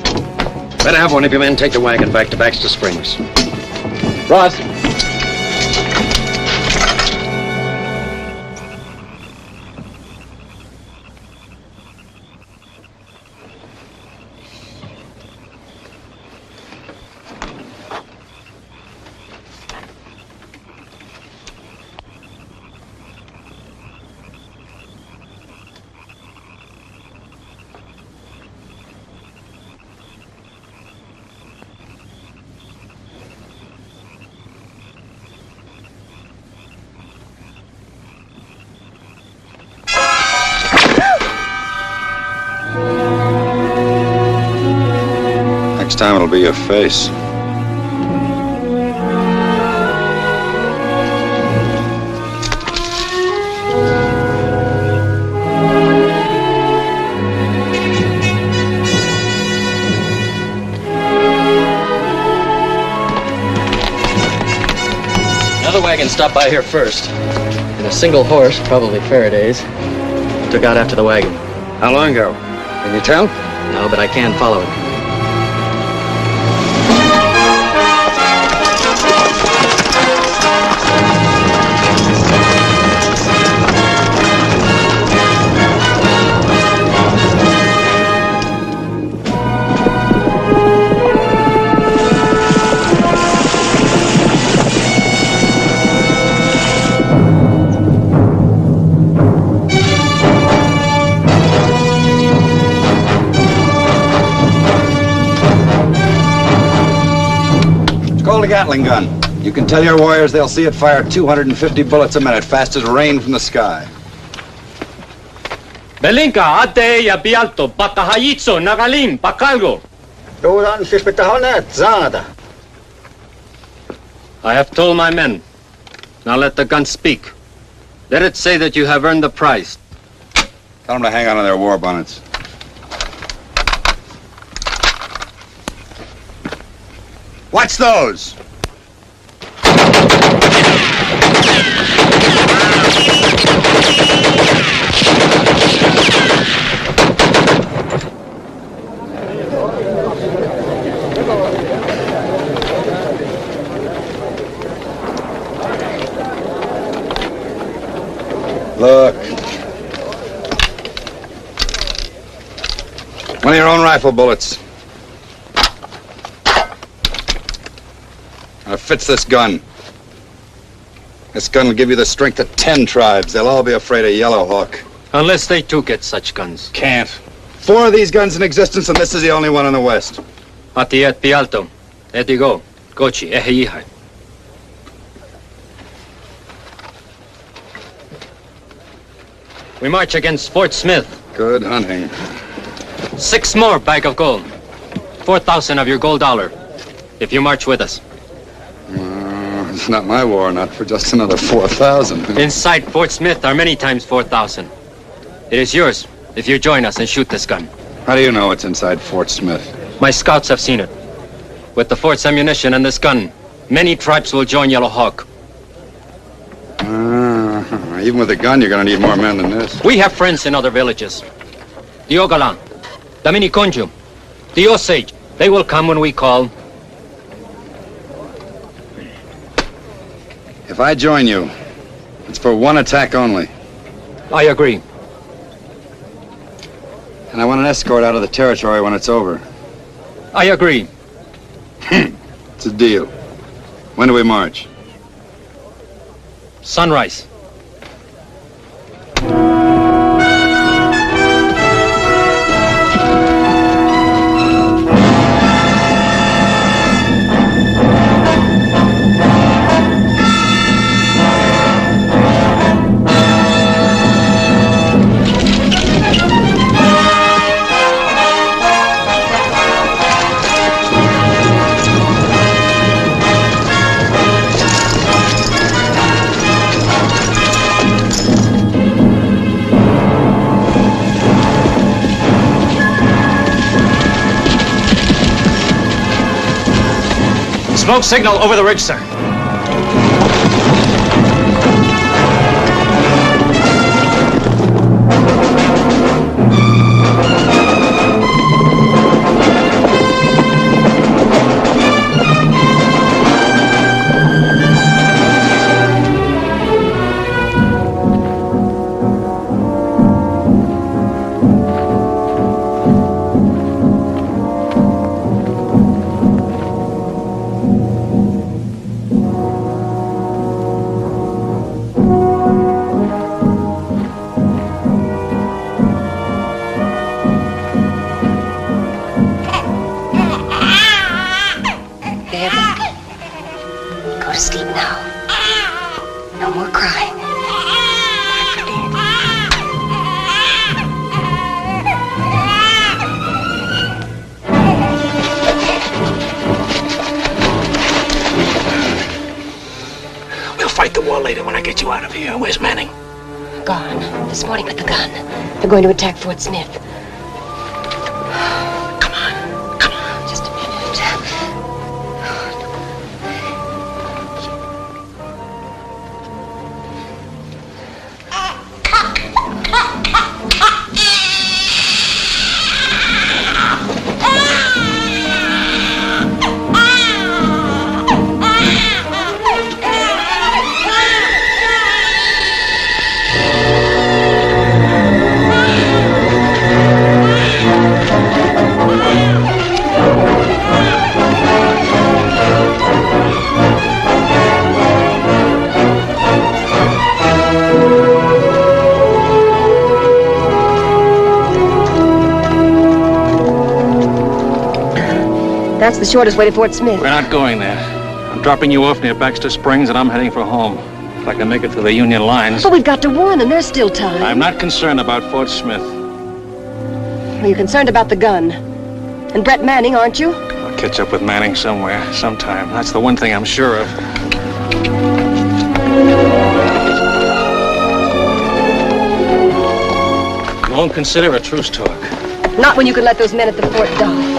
Better have one of your men take the wagon back to Baxter Springs. Ross. Next time it'll be your face. Another wagon stopped by here first. And a single horse, probably Faraday's, took out after the wagon. How long ago? Can you tell? No, but I can follow it. The Gatling gun. You can tell your warriors they'll see it fire 250 bullets a minute, fast as rain from the sky. Belinka, ate ja bialto, patahayitso, nagalim, pakalgo. I have told my men. Now let the gun speak. Let it say that you have earned the prize. Tell them to hang on to their war bonnets. Watch those! Look. One of your own rifle bullets. Now, it fits this gun. This gun will give you the strength of 10 tribes. They'll all be afraid of Yellow Hawk. Unless they too get such guns. Can't. 4 of these guns in existence, and this is the only one in the West. Atiet pialto. Etigo. Gochi. Ehihai. We march against Fort Smith. Good hunting. 6 more bag of gold. 4,000 of your gold dollar. If you march with us. It's not my war, not for just another 4,000. Inside Fort Smith are many times 4,000. It is yours if you join us and shoot this gun. How do you know it's inside Fort Smith? My scouts have seen it. With the fort's ammunition and this gun, many tribes will join Yellow Hawk. Even with a gun, you're going to need more men than this. We have friends in other villages. The Ogalan, the Miniconjum, the Osage. They will come when we call. If I join you, it's for one attack only. I agree. And I want an escort out of the territory when it's over. I agree. It's a deal. When do we march? Sunrise. Smoke signal over the ridge, sir. No more crying. We'll fight the war later when I get you out of here. Where's Manning? Gone. This morning with the gun. They're going to attack Fort Smith. Come on. Come on. Just a minute. That's the shortest way to Fort Smith. We're not going there. I'm dropping you off near Baxter Springs, and I'm heading for home. If I can make it to the Union lines. But we've got to warn them. There's still time. I'm not concerned about Fort Smith. Well, you're concerned about the gun. And Brett Manning, aren't you? I'll catch up with Manning somewhere, sometime. That's the one thing I'm sure of. You won't consider a truce talk. Not when you can let those men at the fort die.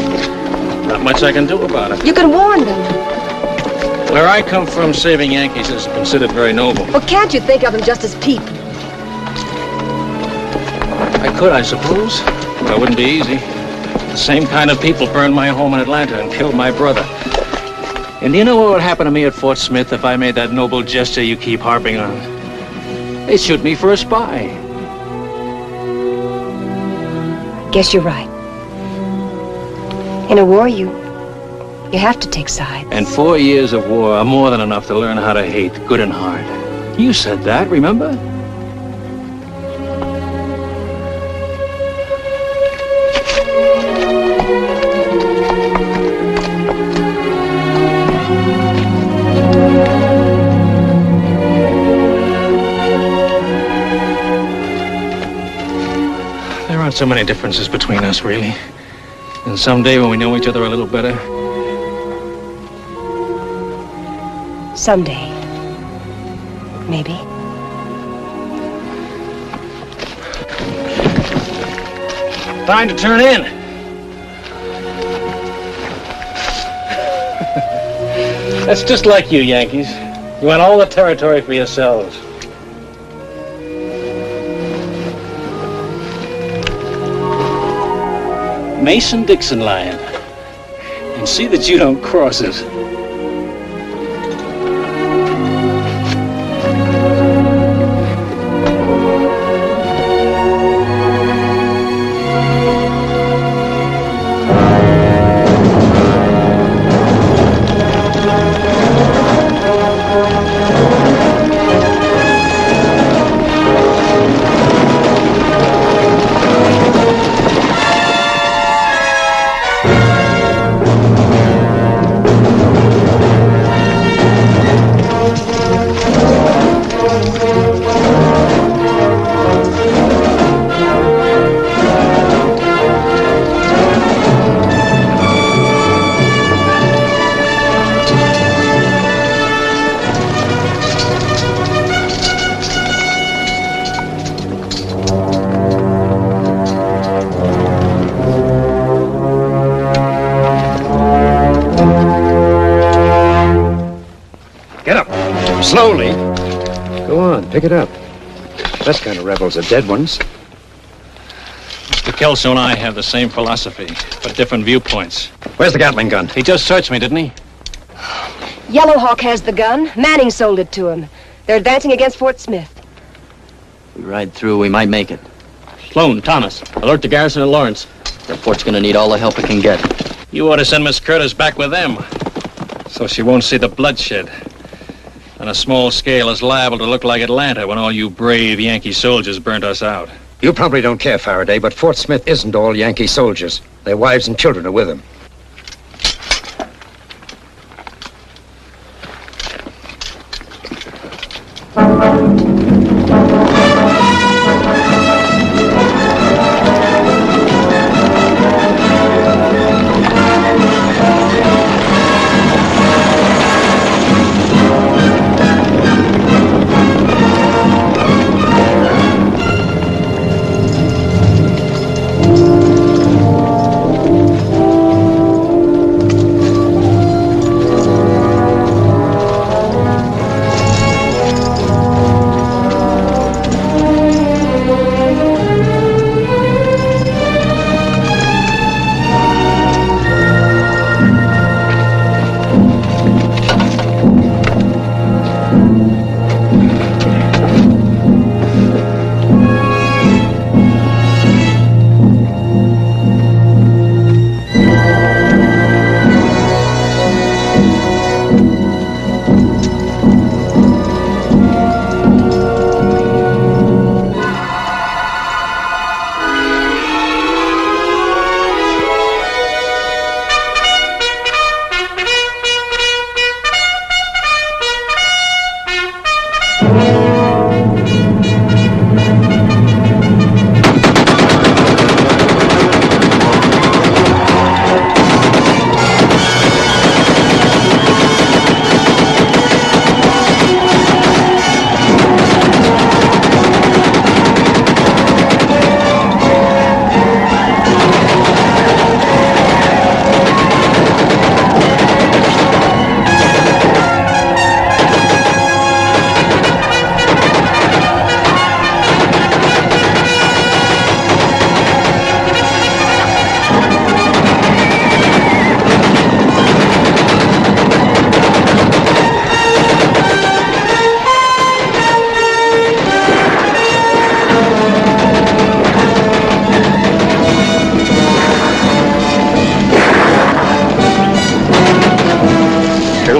Not much I can do about it. You can warn them. Where I come from, saving Yankees is considered very noble. Well, can't you think of them just as people? I could, I suppose, but it wouldn't be easy. The same kind of people burned my home in Atlanta and killed my brother. And do you know what would happen to me at Fort Smith if I made that noble gesture you keep harping on? They'd shoot me for a spy. Guess you're right. In a war, you have to take sides. And 4 years of war are more than enough to learn how to hate, good and hard. You said that, remember? There aren't so many differences between us, really. And someday when we know each other a little better. Someday. Maybe. Time to turn in. That's just like you, Yankees. You want all the territory for yourselves. Mason-Dixon line. And see that you don't cross it. Slowly. Go on, pick it up. Best kind of rebels are dead ones. Mr. Kelso and I have the same philosophy, but different viewpoints. Where's the Gatling gun? He just searched me, didn't he? Yellow Hawk has the gun. Manning sold it to him. They're advancing against Fort Smith. We ride through, we might make it. Sloan, Thomas, alert the garrison at Lawrence. The fort's gonna need all the help it can get. You ought to send Miss Curtis back with them, so she won't see the bloodshed. On a small scale, it's liable to look like Atlanta when all you brave Yankee soldiers burnt us out. You probably don't care, Faraday, but Fort Smith isn't all Yankee soldiers. Their wives and children are with them.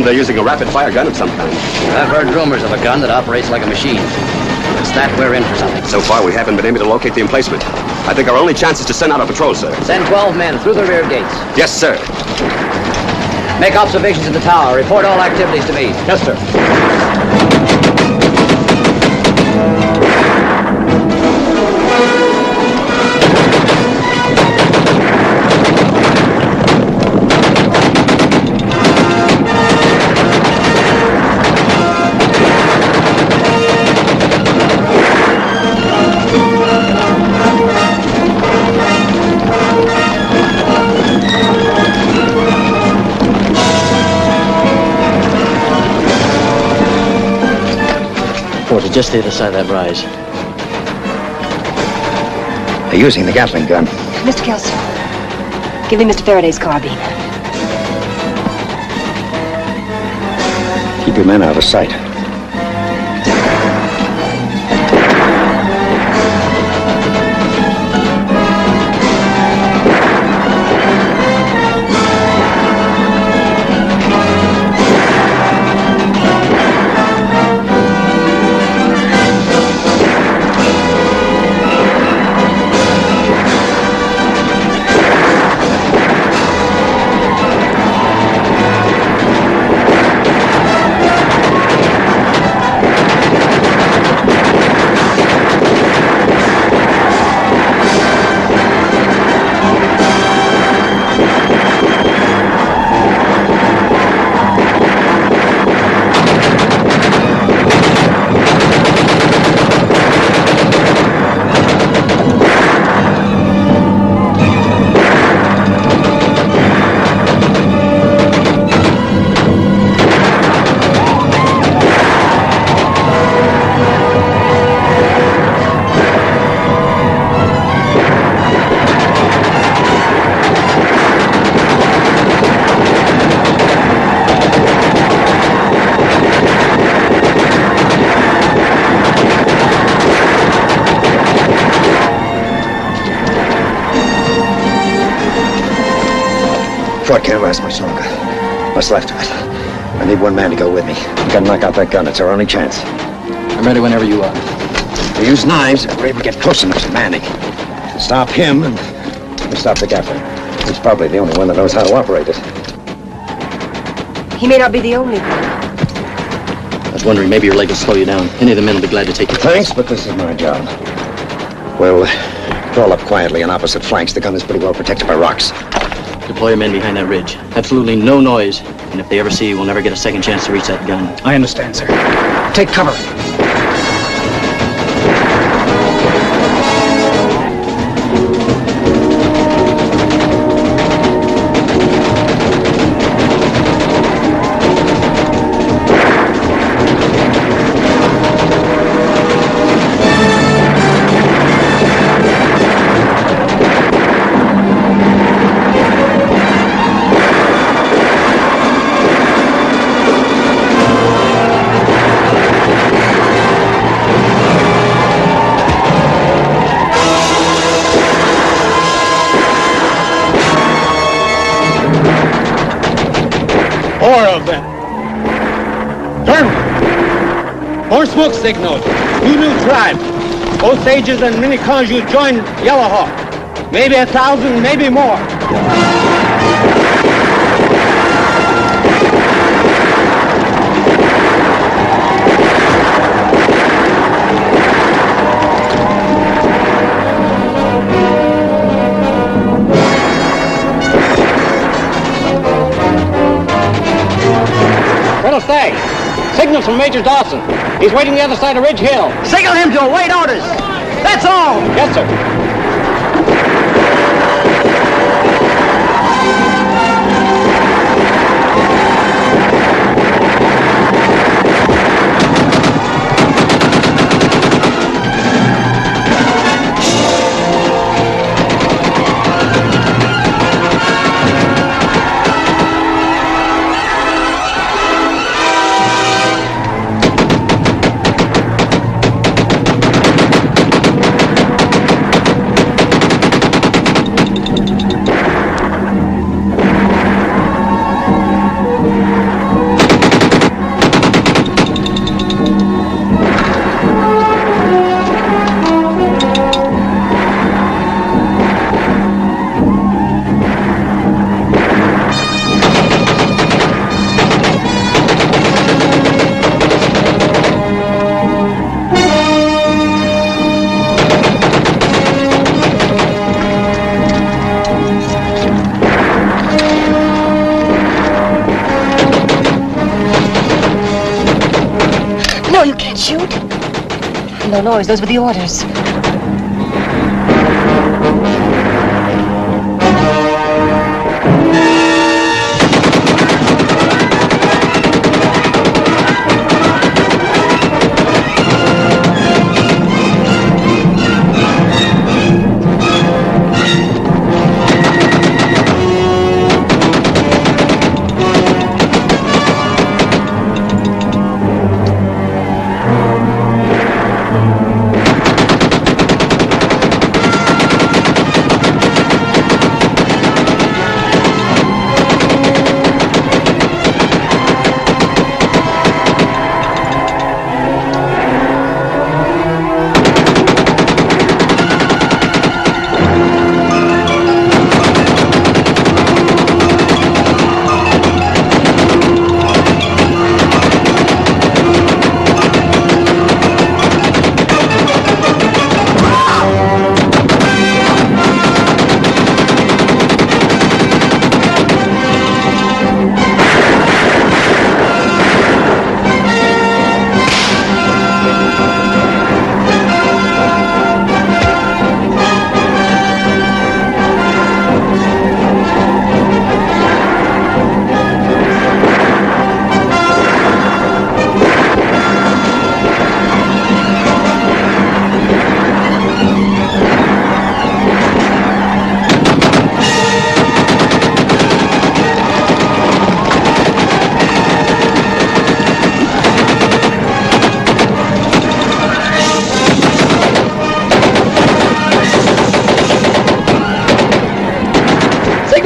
They're using a rapid-fire gun of some kind. I've heard rumors of a gun that operates like a machine. If it's that, we're in for something. So far, we haven't been able to locate the emplacement. I think our only chance is to send out a patrol, sir. Send 12 men through the rear gates. Yes, sir. Make observations in the tower. Report all activities to me. Yes, sir. Just the other side of that rise. They're using the Gatling gun. Mr. Kelso, give me Mr. Faraday's carbine. Keep your men out of sight. Fort can't last much longer. What's left of it? I need one man to go with me. We gotta knock out that gun. It's our only chance. I'm ready whenever you are. We use knives if we're able to get close enough to Manning. Stop him and we'll stop the Gatling. He's probably the only one that knows how to operate it. He may not be the only one. But was wondering, maybe your leg will slow you down. Any of the men will be glad to take you. Thanks, but this is my job. We'll crawl up quietly on opposite flanks. The gun is pretty well protected by rocks. Deploy your men behind that ridge. Absolutely no noise. And if they ever see you, we'll never get a second chance to reach that gun. I understand, sir. Take cover. Smoke signals. 2 new tribes. Osages and Minikaju joined Yellow Hawk. Maybe 1,000, maybe more. Colonel Stagg, signals from Major Dawson. He's waiting the other side of Ridge Hill. Signal him to await orders. That's all. Yes, sir. Shoot. No noise. Those were the orders.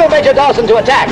Major Dawson to attack.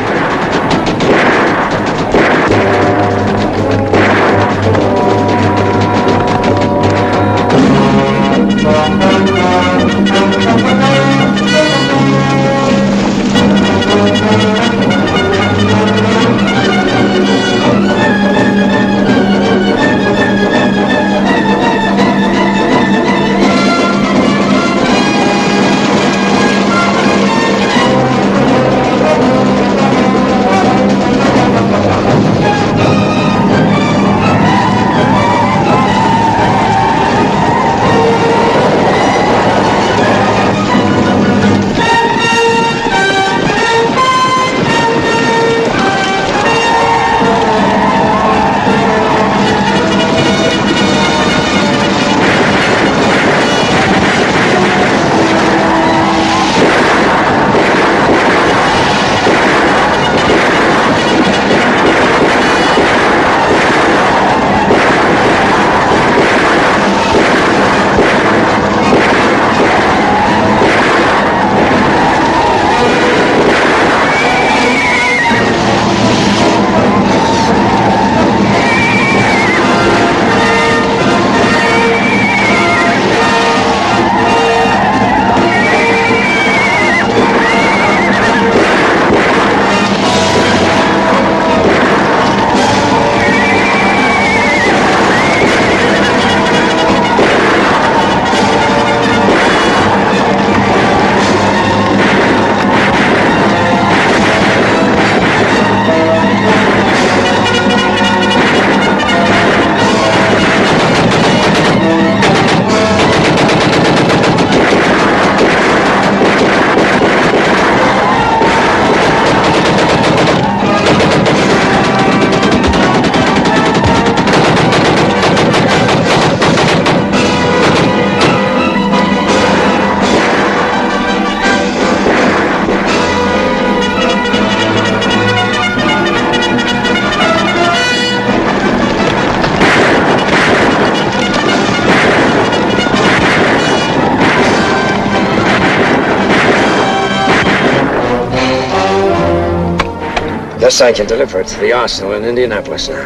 Yes, I can deliver it to the arsenal in Indianapolis now.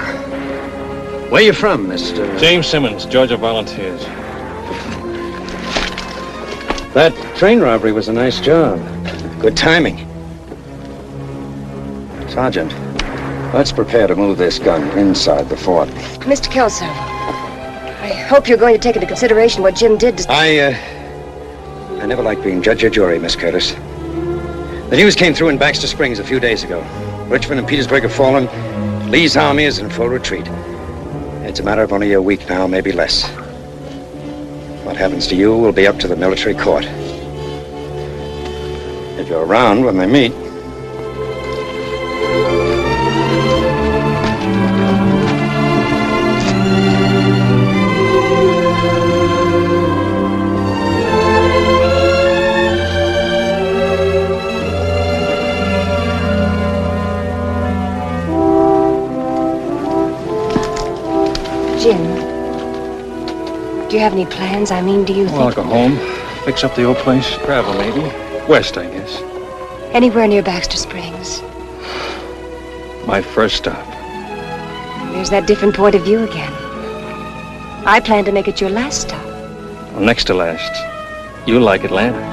Where you from, Mr.? James Simmons, Georgia Volunteers. That train robbery was a nice job. Good timing. Sergeant, let's prepare to move this gun inside the fort. Mr. Kelso, I hope you're going to take into consideration what Jim did to... I never liked being judge or jury, Miss Curtis. The news came through in Baxter Springs a few days ago. Richmond and Petersburg have fallen. Lee's army is in full retreat. It's a matter of only a week now, maybe less. What happens to you will be up to the military court. If you're around when they meet. Jim, do you have any plans? I mean, do you Well, I'll go home, fix up the old place, travel maybe. West, I guess. Anywhere near Baxter Springs? My first stop. There's that different point of view again. I plan to make it your last stop. Well, next to last. You like Atlanta.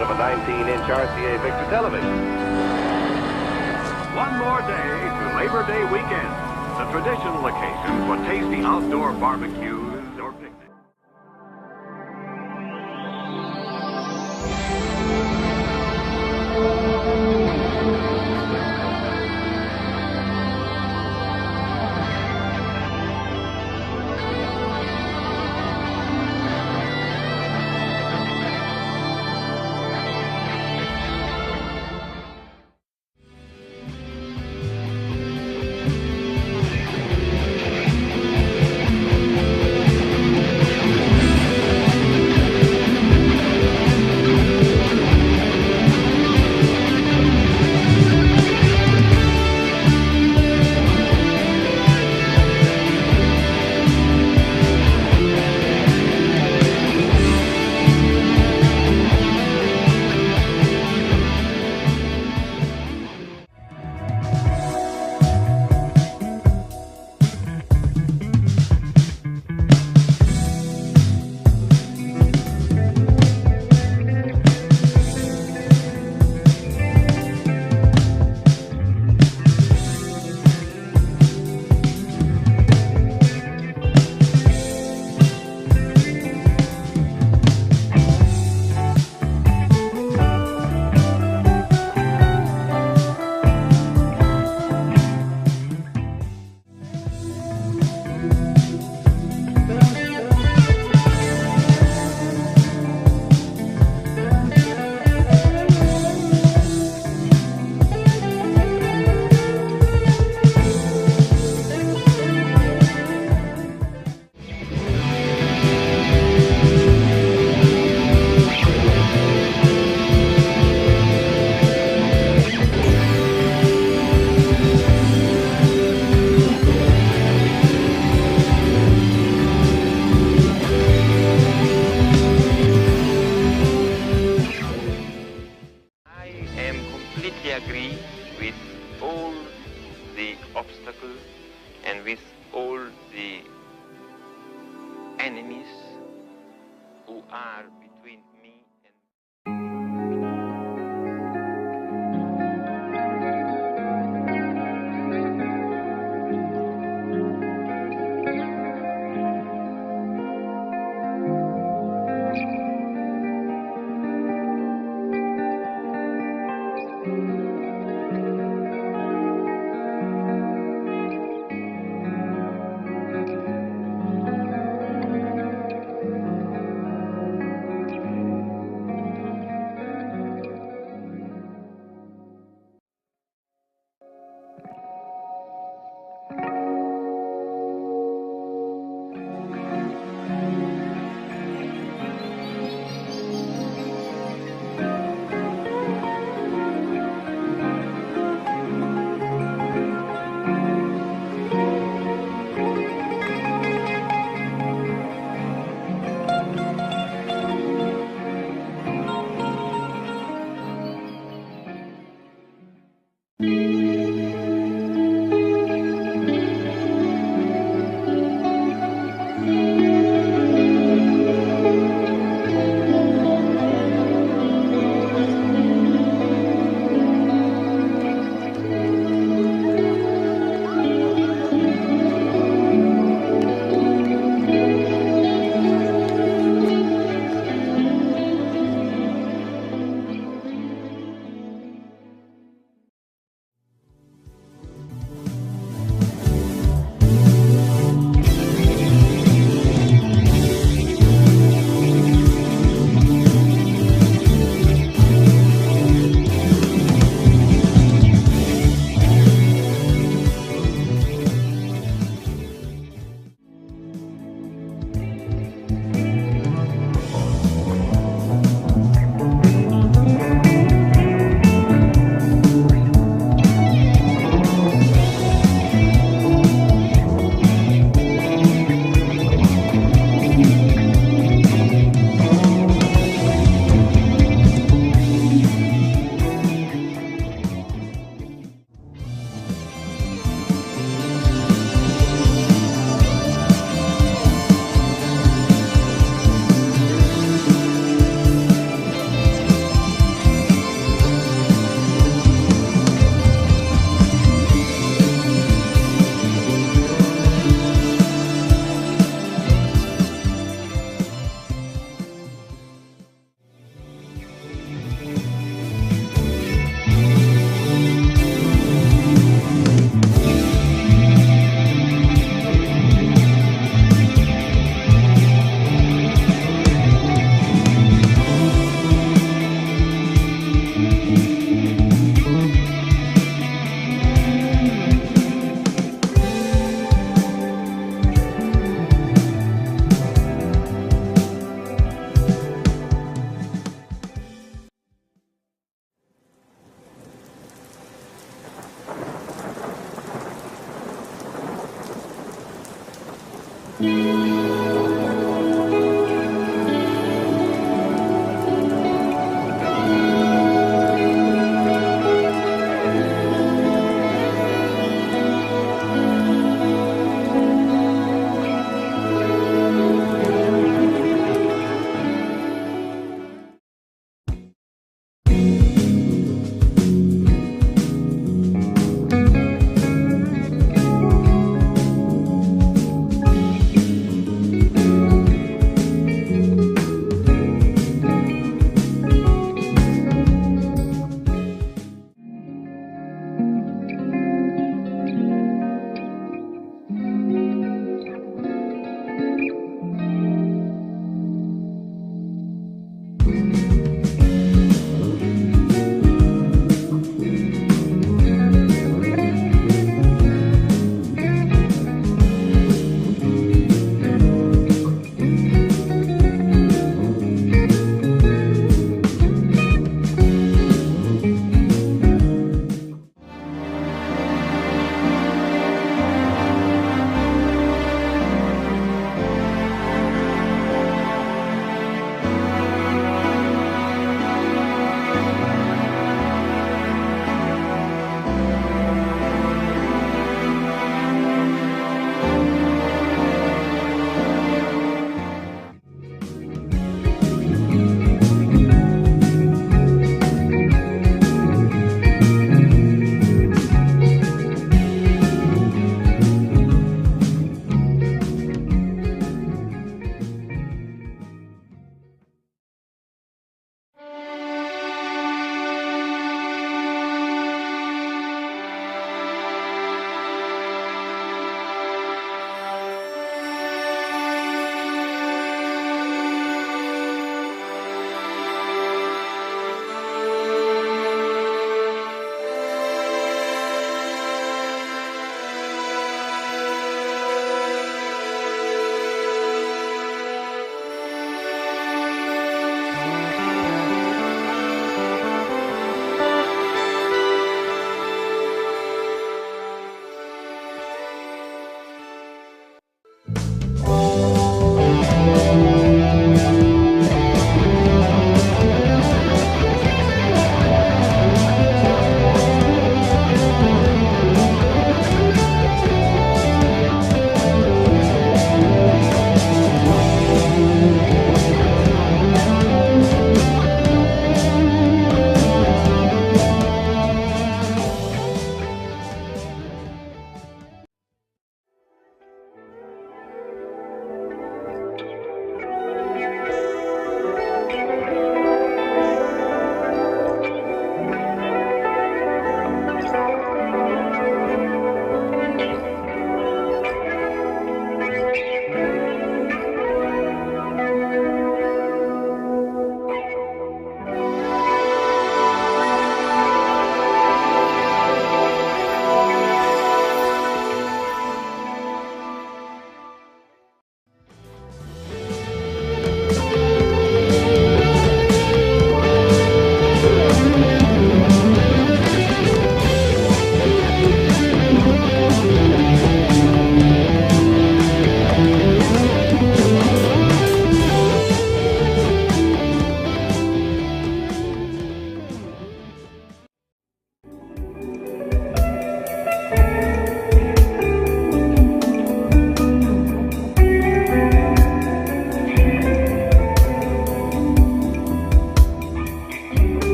front of a 19-inch RCA Victor television. One more day to Labor Day weekend, the traditional occasion for tasty outdoor barbecues or picnics. agree with all the obstacles and with all the enemies who are between me and...